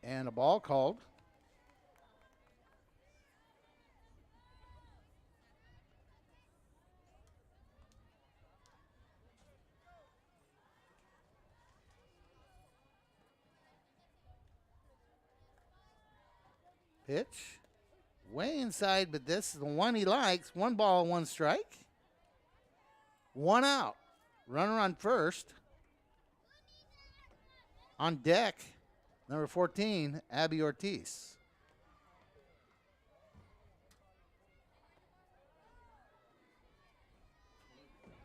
And a ball called. Pitch. Way inside, but this is the one he likes. 1 ball, 1 strike. 1 out. Runner on first. On deck, number 14, Abby Ortiz.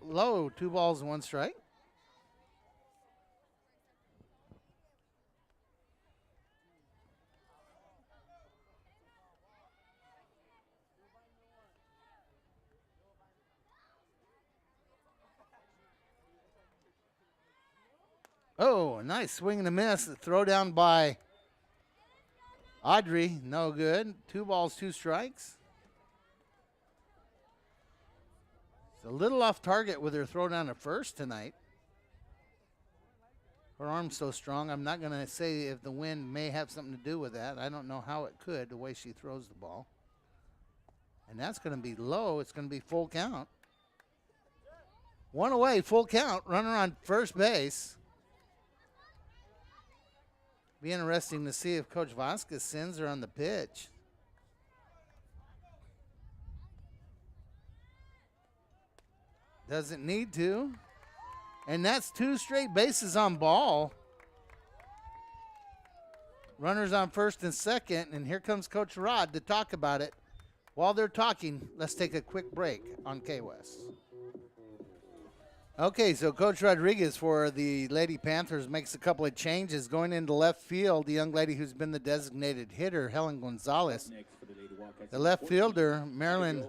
Low, 2 balls, 1 strike. Oh, nice swing and a miss. Throw down by Audrey. No good. 2 balls, 2 strikes. It's a little off target with her throw down to first tonight. Her arm's so strong. I'm not going to say if the wind may have something to do with that. I don't know how it could, the way she throws the ball. And that's going to be low. It's going to be full count. 1 away, full count. Runner on first base. Be interesting to see if Coach Vasquez sends her on the pitch. Doesn't need to. And that's 2 straight bases on ball. Runners on first and second, and here comes Coach Rod to talk about it. While they're talking, let's take a quick break on K-West. Okay, so Coach Rodriguez for the Lady Panthers makes a couple of changes. Going into left field, the young lady who's been the designated hitter, Helen Gonzalez. The left fielder, Marilyn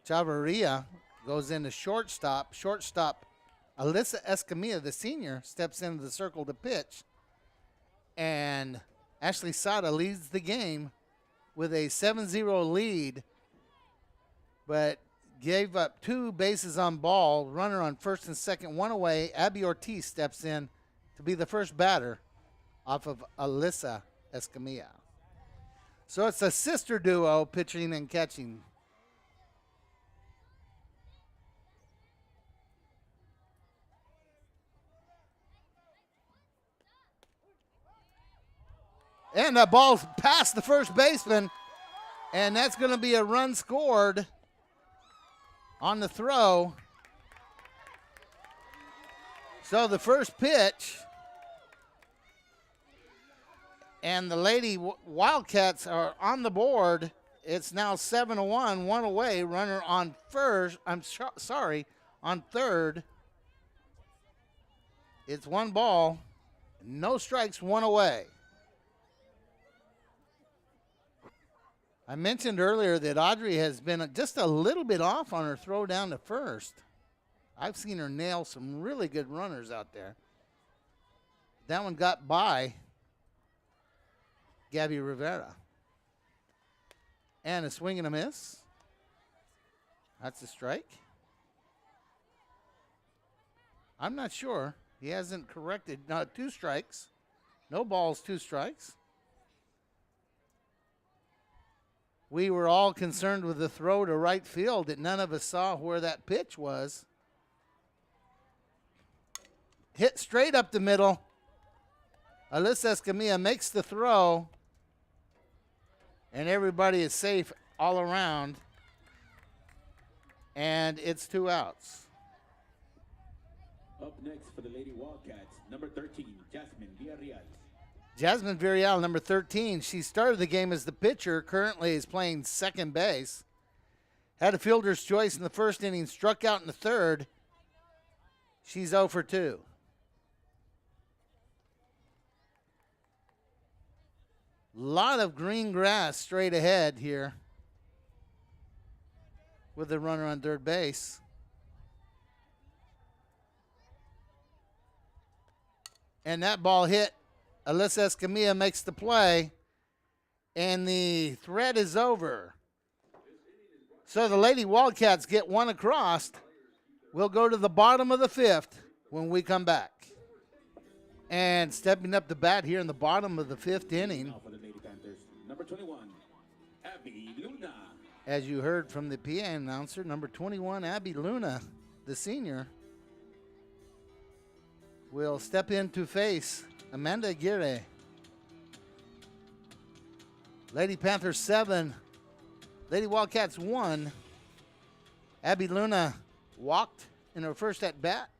Chavarria, goes into shortstop. Shortstop, Alyssa Escamilla, the senior, steps into the circle to pitch. And Ashley Sada leads the game with a 7-0 lead, but gave up 2 bases on ball, runner on first and second, 1 away. Abby Ortiz steps in to be the first batter off of Alyssa Escamilla. So it's a sister duo pitching and catching. And the ball's past the first baseman, and that's going to be a run scored on the throw. So the first pitch, and the Lady Wildcats are on the board. It's now 7-1, 1 away. Runner on first. On third. It's 1 ball, no strikes, 1 away. I mentioned earlier that Audrey has been just a little bit off on her throw down to first. I've seen her nail some really good runners out there. That one got by Gabby Rivera. And a swing and a miss. That's a strike. I'm not sure. He hasn't corrected. No, 2 strikes. No balls, 2 strikes. We were all concerned with the throw to right field that none of us saw where that pitch was. Hit straight up the middle. Alyssa Escamilla makes the throw. And everybody is safe all around. And it's 2 outs. Up next for the Lady Wildcats, number 13, Jasmine Villarreal. Jasmine Villarreal, number 13. She started the game as the pitcher, currently is playing second base. Had a fielder's choice in the first inning, struck out in the third. She's 0 for 2. Lot of green grass straight ahead here with the runner on third base. And that ball hit. Alyssa Escamilla makes the play. And the threat is over. So the Lady Wildcats get 1 across. We'll go to the bottom of the 5th when we come back. And stepping up the bat here in the bottom of the 5th inning. Now for the Lady Panthers, number 21, Abby Luna. As you heard from the PA announcer, number 21, Abby Luna, the senior, will step in to face Amanda Aguirre. Lady Panthers 7, Lady Wildcats 1. Abby Luna walked in her first at bat,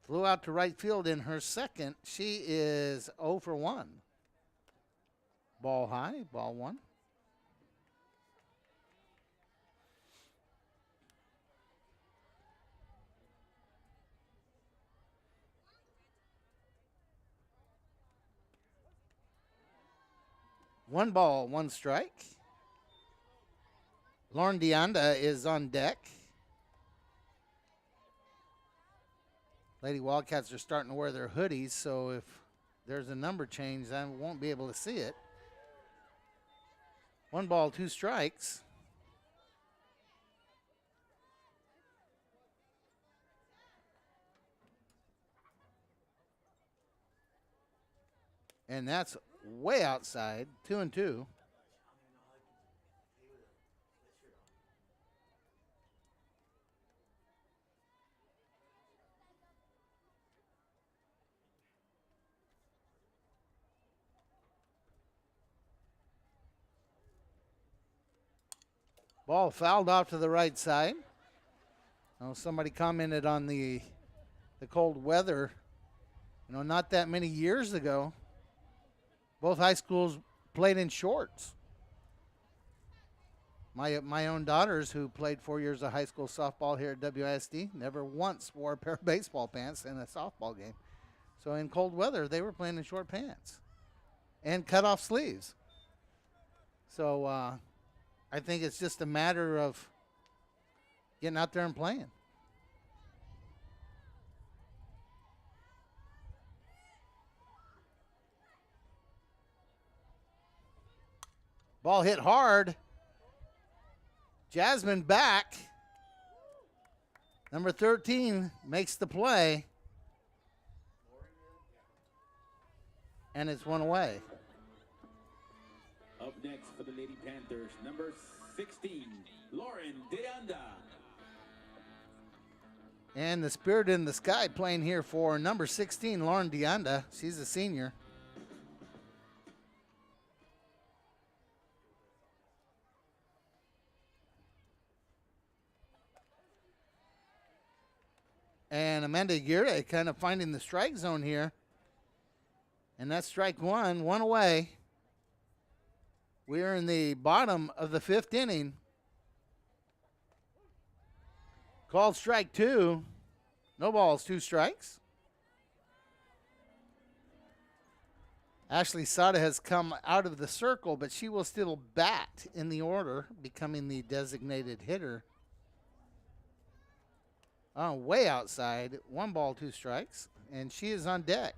flew out to right field in her second. She is 0 for 1. Ball high, ball 1. One ball, 1 strike. Lauren Deonda is on deck. Lady Wildcats are starting to wear their hoodies, so if there's a number change, I won't be able to see it. 1 ball, 2 strikes. And that's way outside, 2-2. Ball fouled off to the right side. Oh, somebody commented on the cold weather. Not that many years ago, both high schools played in shorts. My own daughters, who played 4 years of high school softball here at WISD, never once wore a pair of baseball pants in a softball game. So in cold weather, they were playing in short pants and cut-off sleeves. So I think it's just a matter of getting out there and playing. Ball hit hard. Jasmine back. Number 13 makes the play. And it's 1 away. Up next for the Lady Panthers, number 16, Lauren Deanda. And the Spirit in the Sky playing here for number 16, Lauren Deanda. She's a senior. And Amanda Aguirre kind of finding the strike zone here. And that's strike 1, 1 away. We are in the bottom of the 5th inning. Called strike 2. No balls, 2 strikes. Ashley Sada has come out of the circle, but she will still bat in the order, becoming the designated hitter. Oh, way outside. 1 ball, 2 strikes, and she is on deck.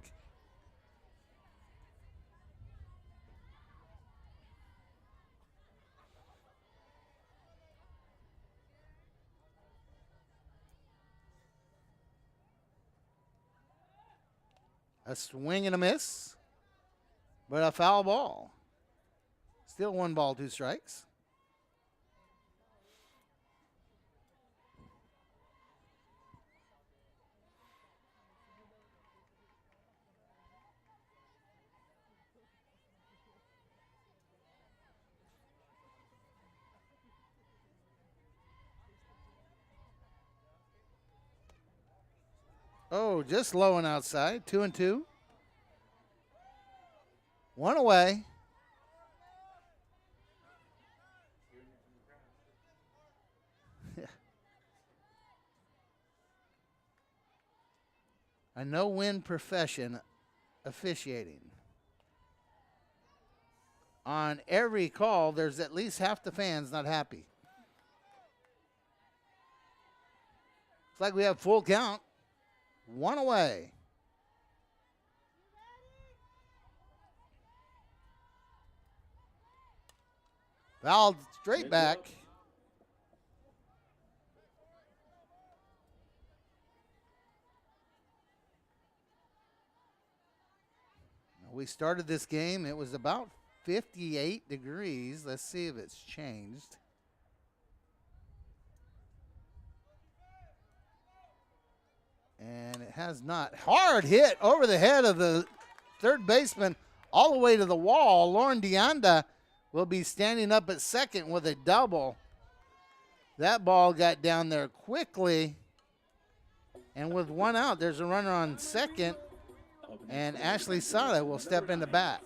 A swing and a miss, but a foul ball. Still 1 ball, 2 strikes. Oh, just low and outside. 2-2. 1 away. A no-win profession officiating. On every call, there's at least half the fans not happy. Looks like we have full count. 1 away. Fouled straight back. We started this game. It was about 58 degrees. Let's see if it's changed. And it has not. Hard hit over the head of the third baseman all the way to the wall. Lauren Deonda will be standing up at second with a double. That ball got down there quickly. And with 1 out, there's a runner on second. And Ashley Sada will step into bat.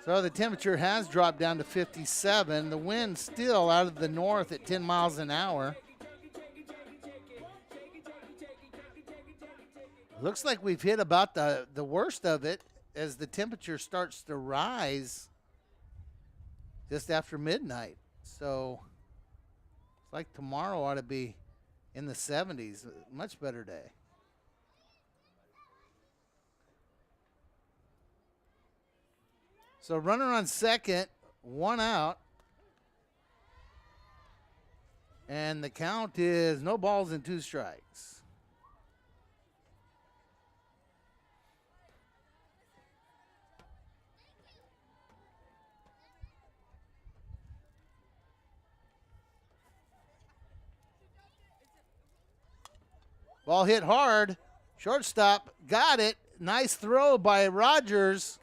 So the temperature has dropped down to 57. The wind still out of the north at 10 miles an hour. Looks like we've hit about the worst of it as the temperature starts to rise just after midnight. So it's like tomorrow ought to be in the 70s. Much better day. So runner on second, 1 out. And the count is no balls and 2 strikes. Ball hit hard. Shortstop got it. Nice throw by Rogers.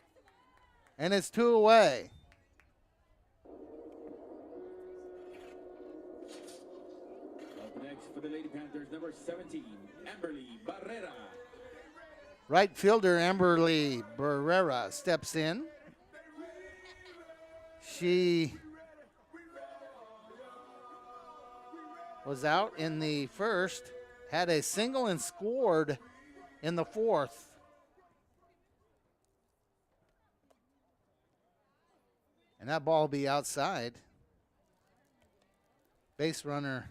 And it's 2 away. Up next for the Lady Panthers, number 17, Amberly Barrera. Right fielder Amberly Barrera steps in. She was out in the first, had a single and scored in the fourth. And that ball will be outside. Base runner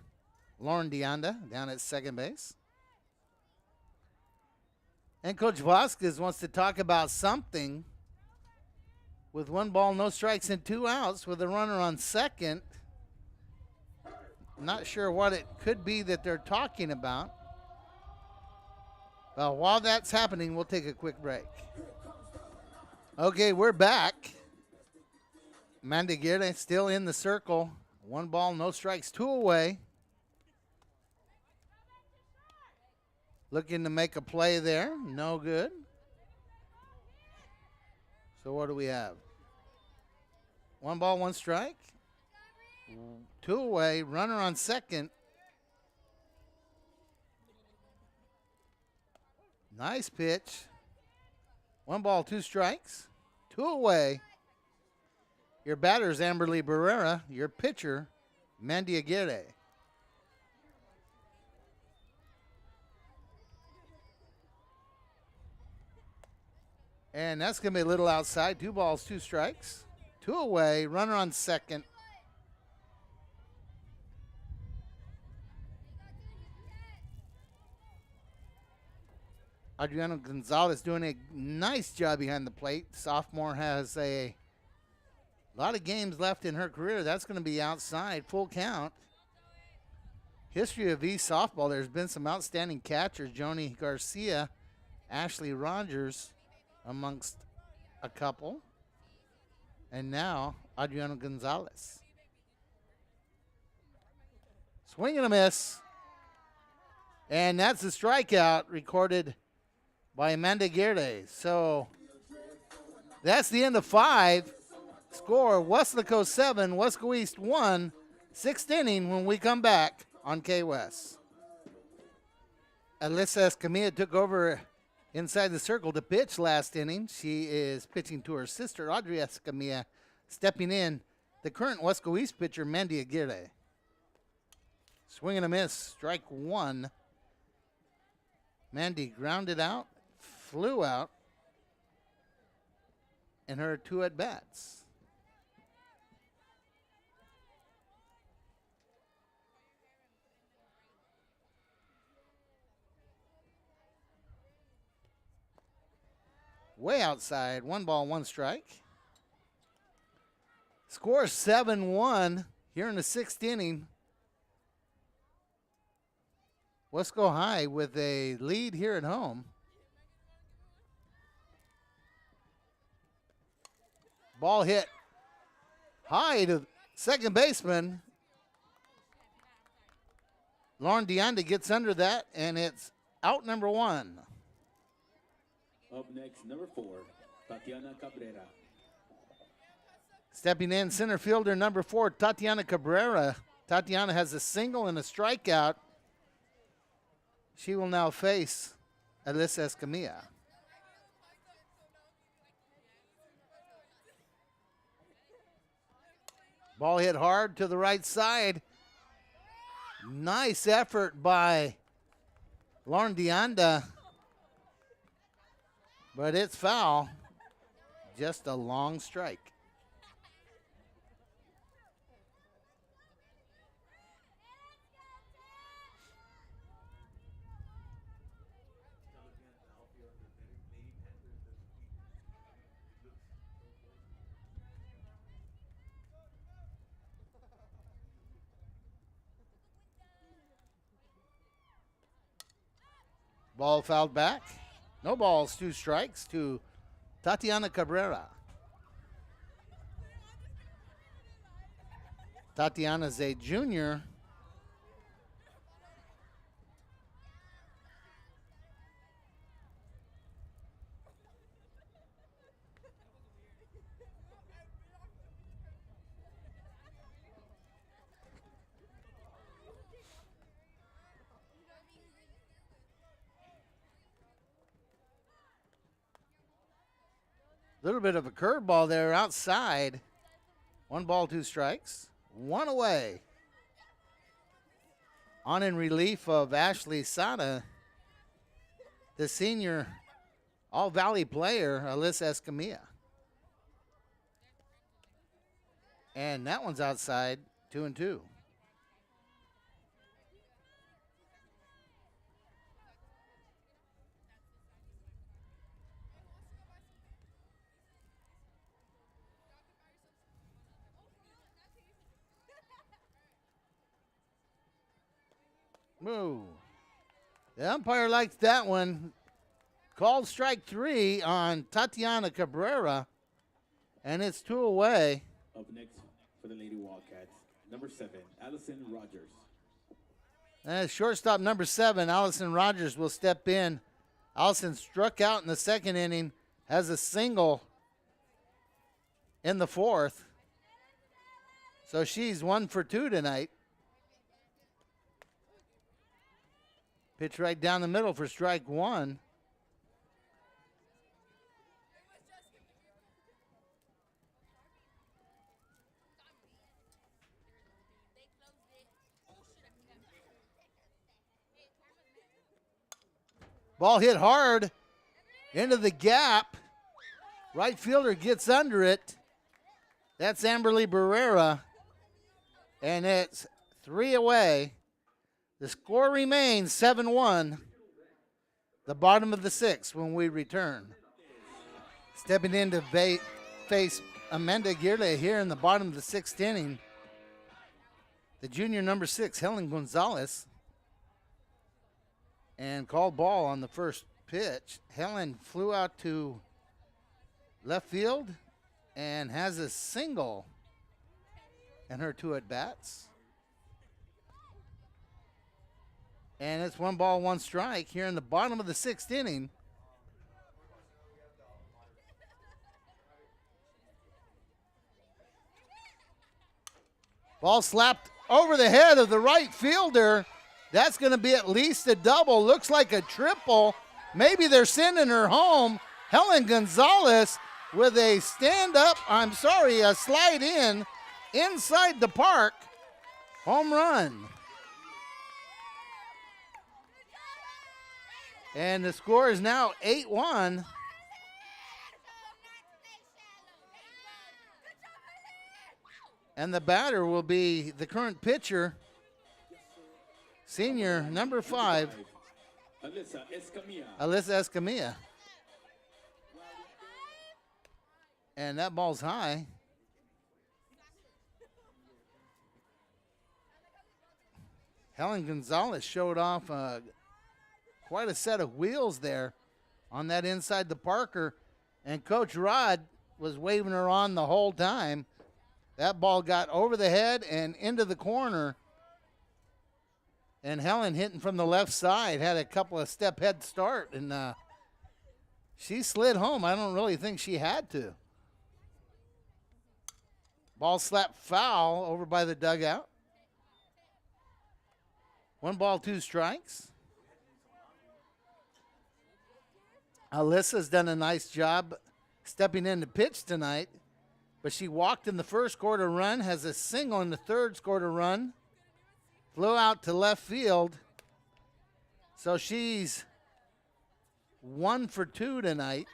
Lauren Deonda down at second base. And Coach Vasquez wants to talk about something with 1 ball, no strikes, and 2 outs with a runner on second. Not sure what it could be that they're talking about. Well, while that's happening, we'll take a quick break. Okay, we're back. Amanda Guerra still in the circle. 1 ball, no strikes, 2 away. Looking to make a play there. No good. So what do we have? 1 ball, 1 strike. 2 away. Runner on second. Nice pitch. 1 ball, 2 strikes. 2 away. Your batter's Amberly Barrera. Your pitcher, Mandy Aguirre. And that's going to be a little outside. 2 balls, 2 strikes. 2 away. Runner on second. Adriano Gonzalez doing a nice job behind the plate. Sophomore has a lot of games left in her career. That's going to be outside. Full count. History of East softball. There's been some outstanding catchers. Joni Garcia, Ashley Rogers amongst a couple. And now Adriano Gonzalez. Swing and a miss. And that's a strikeout recorded by Amanda Aguirre. So that's the end of 5. Score, Weslaco 7, Wesco East 1. 6th inning when we come back on K-West. Alyssa Escamilla took over inside the circle to pitch last inning. She is pitching to her sister, Audrey Escamilla, stepping in the current Wesco East pitcher, Mandy Aguirre. Swing and a miss, strike 1. Mandy grounded out, flew out, and her 2 at-bats. Way outside, 1 ball, 1 strike. Score 7-1 here in the 6th inning. Wesco High with a lead here at home. Ball hit high to second baseman. Lauren DeAnda gets under that, and it's out number 1. Up next, number 4, Tatiana Cabrera. Stepping in, center fielder number 4, Tatiana Cabrera. Tatiana has a single and a strikeout. She will now face Alyssa Escamilla. Ball hit hard to the right side. Nice effort by Lauren DeAnda. But it's foul. Just a long strike. Ball fouled back. No balls, 2 strikes to Tatiana Cabrera. Tatiana's a junior. Little bit of a curveball there outside. 1 ball, 2 strikes. 1 away. On in relief of Ashley Sada, the senior All-Valley player, Alyssa Escamilla. And that one's outside, 2-2. Move. The umpire likes that one. Called strike 3 on Tatiana Cabrera, and it's 2 away. Up next for the Lady Wildcats, number 7, Allison Rogers. And shortstop number 7, Allison Rogers, will step in. Allison struck out in the 2nd inning, has a single in the 4th. So she's 1 for 2 tonight. Pitch right down the middle for strike 1. Ball hit hard into the gap. Right fielder gets under it. That's Amberly Barrera. And it's 3 away. The score remains 7-1. The bottom of the 6th when we return. Stepping in to face Amanda Girle here in the bottom of the 6th inning. The junior number 6, Helen Gonzalez. And called ball on the first pitch. Helen flew out to left field and has a single in her 2 at-bats. And it's 1 ball, 1 strike here in the bottom of the 6th inning. Ball slapped over the head of the right fielder. That's going to be at least a double. Looks like a triple. Maybe they're sending her home. Helen Gonzalez with a a slide in inside the park. Home run. And the score is now 8-1. And the batter will be the current pitcher, senior number 5, Alyssa Escamilla. And that ball's high. Helen Gonzalez showed off quite a set of wheels there on that inside the Parker. And Coach Rod was waving her on the whole time. That ball got over the head and into the corner. And Helen hitting from the left side had a couple of step head start. And she slid home. I don't really think she had to. Ball slapped foul over by the dugout. 1 ball, 2 strikes. Alyssa's done a nice job stepping in to pitch tonight, but she walked in the first, scored a run, has a single in the third, scored a run, flew out to left field. So she's 1 for 2 tonight.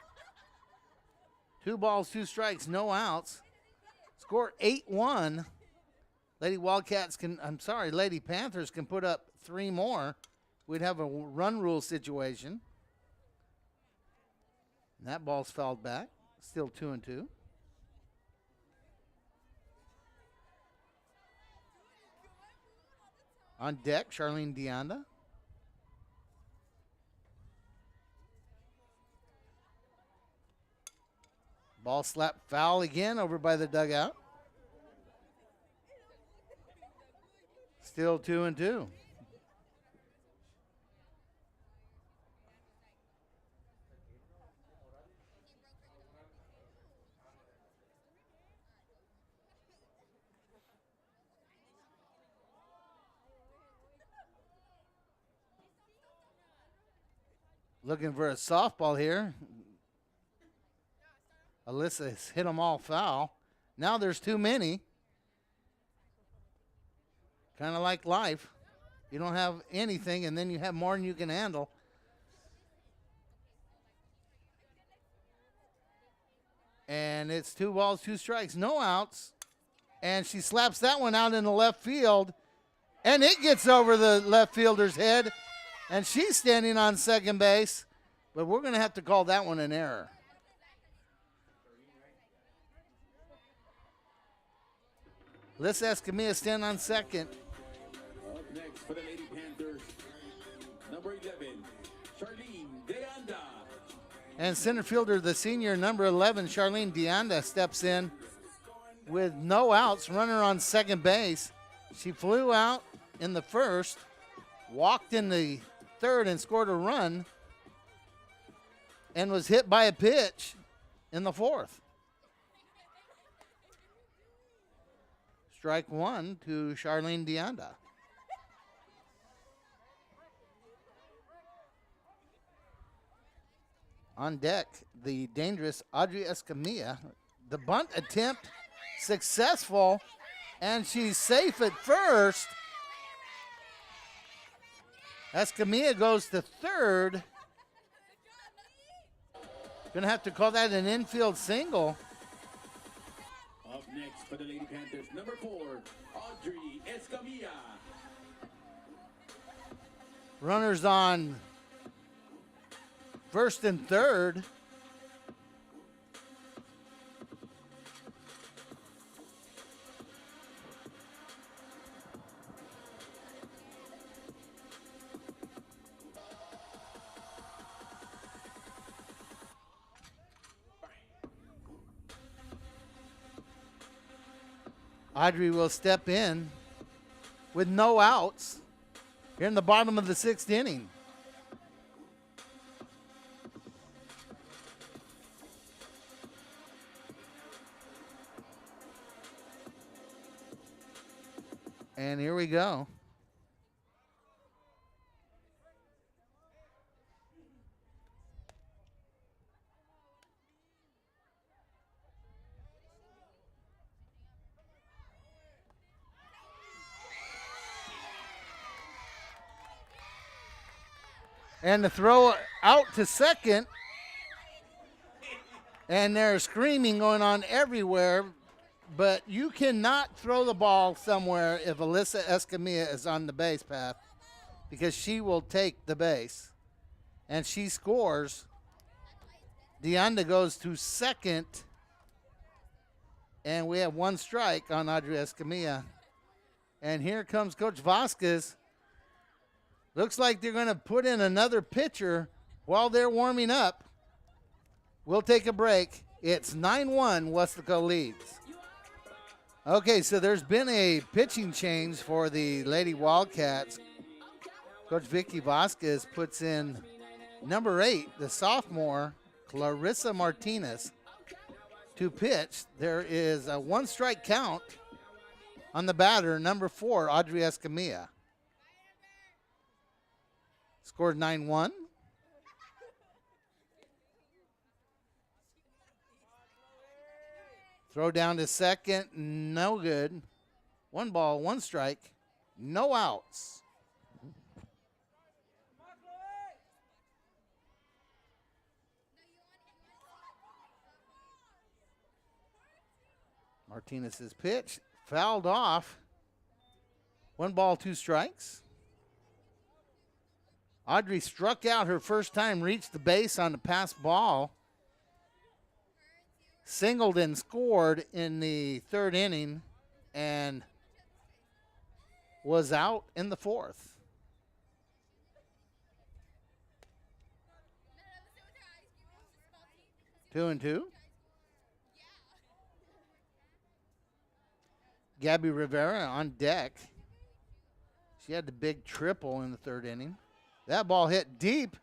2 balls, 2 strikes, no outs. Score 8-1. Lady Panthers can put up 3 more. We'd have a run rule situation. And that ball's fouled back. Still 2-2. On deck, Charlene Deonda. Ball slapped foul again over by the dugout. Still 2-2. Looking for a softball here. Alyssa's hit them all foul. Now there's too many. Kind of like life. You don't have anything, and then you have more than you can handle. And it's 2 balls, 2 strikes, no outs. And she slaps that one out in the left field. And it gets over the left fielder's head. And she's standing on second base. But we're going to have to call that one an error. Alyssa Escamilla stand on second. Up next for the Lady Panthers, number 11, Charlene Deanda. And center fielder, the senior number 11, Charlene Deanda, steps in with no outs, runner on second base. She flew out in the first, walked in the third and scored a run, and was hit by a pitch in the fourth. Strike 1 to Charlene Deanda. On deck, the dangerous Audrey Escamilla. The bunt attempt successful, and she's safe at first. Escamilla goes to third. Gonna have to call that an infield single. Up next for the Lady Panthers, number 4, Audrey Escamilla. Runners on first and third. Audrey will step in with no outs here in the bottom of the 6th inning. And here we go. And the throw out to second. And there's screaming going on everywhere. But you cannot throw the ball somewhere if Alyssa Escamilla is on the base path, because she will take the base. And she scores. Deonda goes to second. And we have 1 strike on Audrey Escamilla. And here comes Coach Vasquez. Looks like they're going to put in another pitcher while they're warming up. We'll take a break. It's 9-1, Weslaco leads. Okay, so there's been a pitching change for the Lady Wildcats. Coach Vicky Vasquez puts in number 8, the sophomore, Clarissa Martinez, to pitch. There is a 1-strike count on the batter, number 4, Audrey Escamilla. Scored 9-1. Throw down to second, no good. 1 ball, 1 strike, no outs. Martinez's pitch fouled off. 1 ball, 2 strikes. Audrey struck out her first time, reached the base on the pass ball. Singled and scored in the 3rd inning and was out in the 4th. Two and two. Gabby Rivera on deck. She had the big triple in the 3rd inning. That ball hit deep.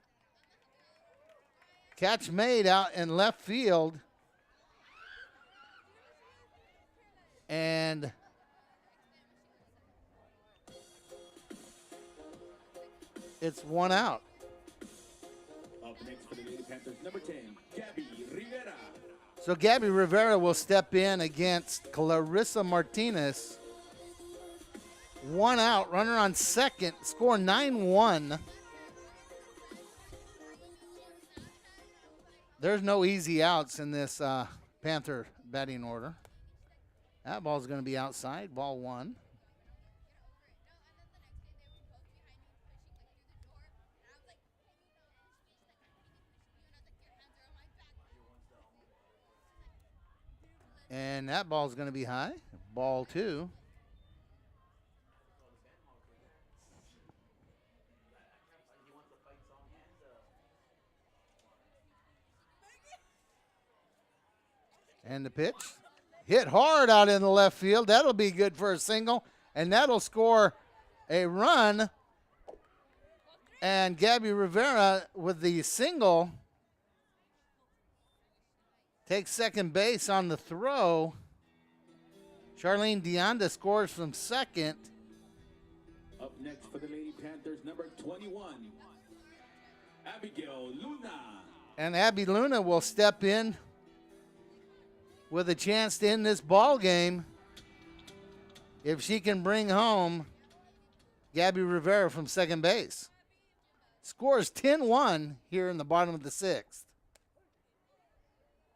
Catch made out in left field. And it's 1 out. Up next for the Lady Panthers, number 10, Gabby Rivera. So Gabby Rivera will step in against Clarissa Martinez. 1 out, runner on second, score 9-1. There's no easy outs in this Panther batting order. That ball's going to be outside, ball 1. And that ball's going to be high, ball 2. And the pitch hit hard out in the left field. That'll be good for a single, and that'll score a run. And Gabby Rivera with the single takes second base on the throw. Charlene Deonda scores from second. Up next for the Lady Panthers, number 21, Abigail Luna. And Abby Luna will step in with a chance to end this ball game if she can bring home Gabby Rivera from second base. Scores 10-1 here in the bottom of the 6th.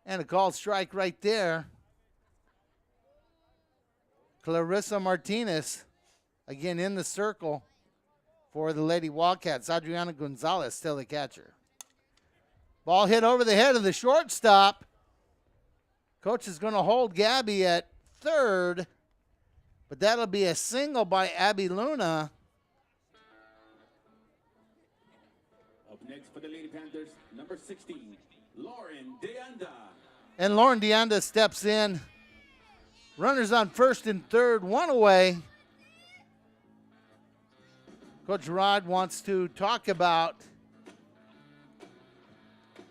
And a called strike right there. Clarissa Martinez, again in the circle for the Lady Wildcats. Adriana Gonzalez still the catcher. Ball hit over the head of the shortstop. Coach is going to hold Gabby at third, but that'll be a single by Abby Luna. Up next for the Lady Panthers, number 16, Lauren DeAnda. And Lauren DeAnda steps in. Runners on first and third, one away. Coach Rod wants to talk about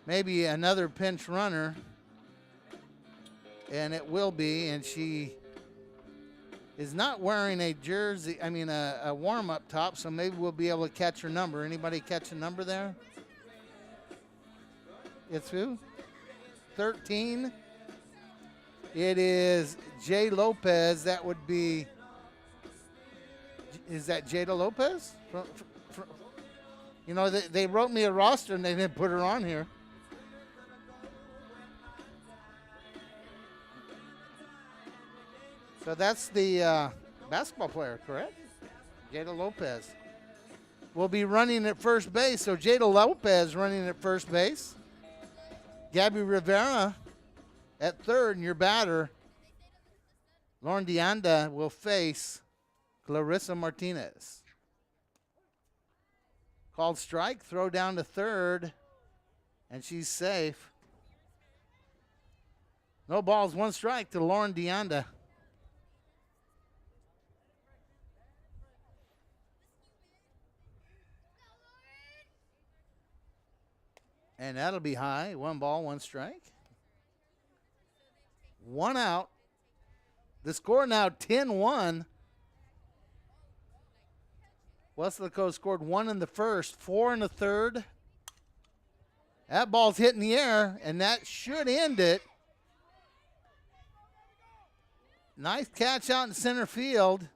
maybe another pinch runner. And it will be, and she is not wearing a jersey, a warm-up top, so maybe we'll be able to catch her number. Anybody catch a number there? It's who? 13. It is Jay Lopez. That would be, is that Jada Lopez? They wrote me a roster and they didn't put her on here. So that's the basketball player, correct? Jada Lopez will be running at first base. So Jada Lopez running at first base. Gabby Rivera at third, and your batter, Lauren DeAnda, will face Clarissa Martinez. Called strike, throw down to third, and she's safe. No balls, one strike to Lauren DeAnda. And that'll be high. One ball, one strike. One out. The score now 10-1. Weslaco scored 1 in the first, 4 in the third. That ball's hitting the air, and that should end it. Nice catch out in center field.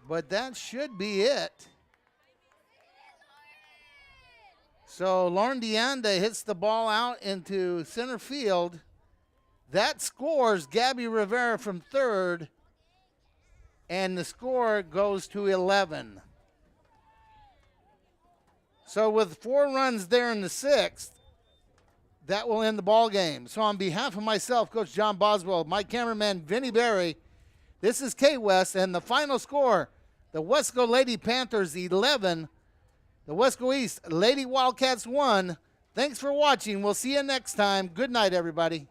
But that should be it. So Lauren DeAnda hits the ball out into center field. That scores Gabby Rivera from third, and the score goes to 11. So with 4 runs there in the sixth, that will end the ball game. So on behalf of myself, Coach John Boswell, my cameraman Vinny Berry, this is K-West, and the final score, the Weslaco Lady Panthers 11, the Weslaco East Lady Wildcats 1. Thanks for watching. We'll see you next time. Good night, everybody.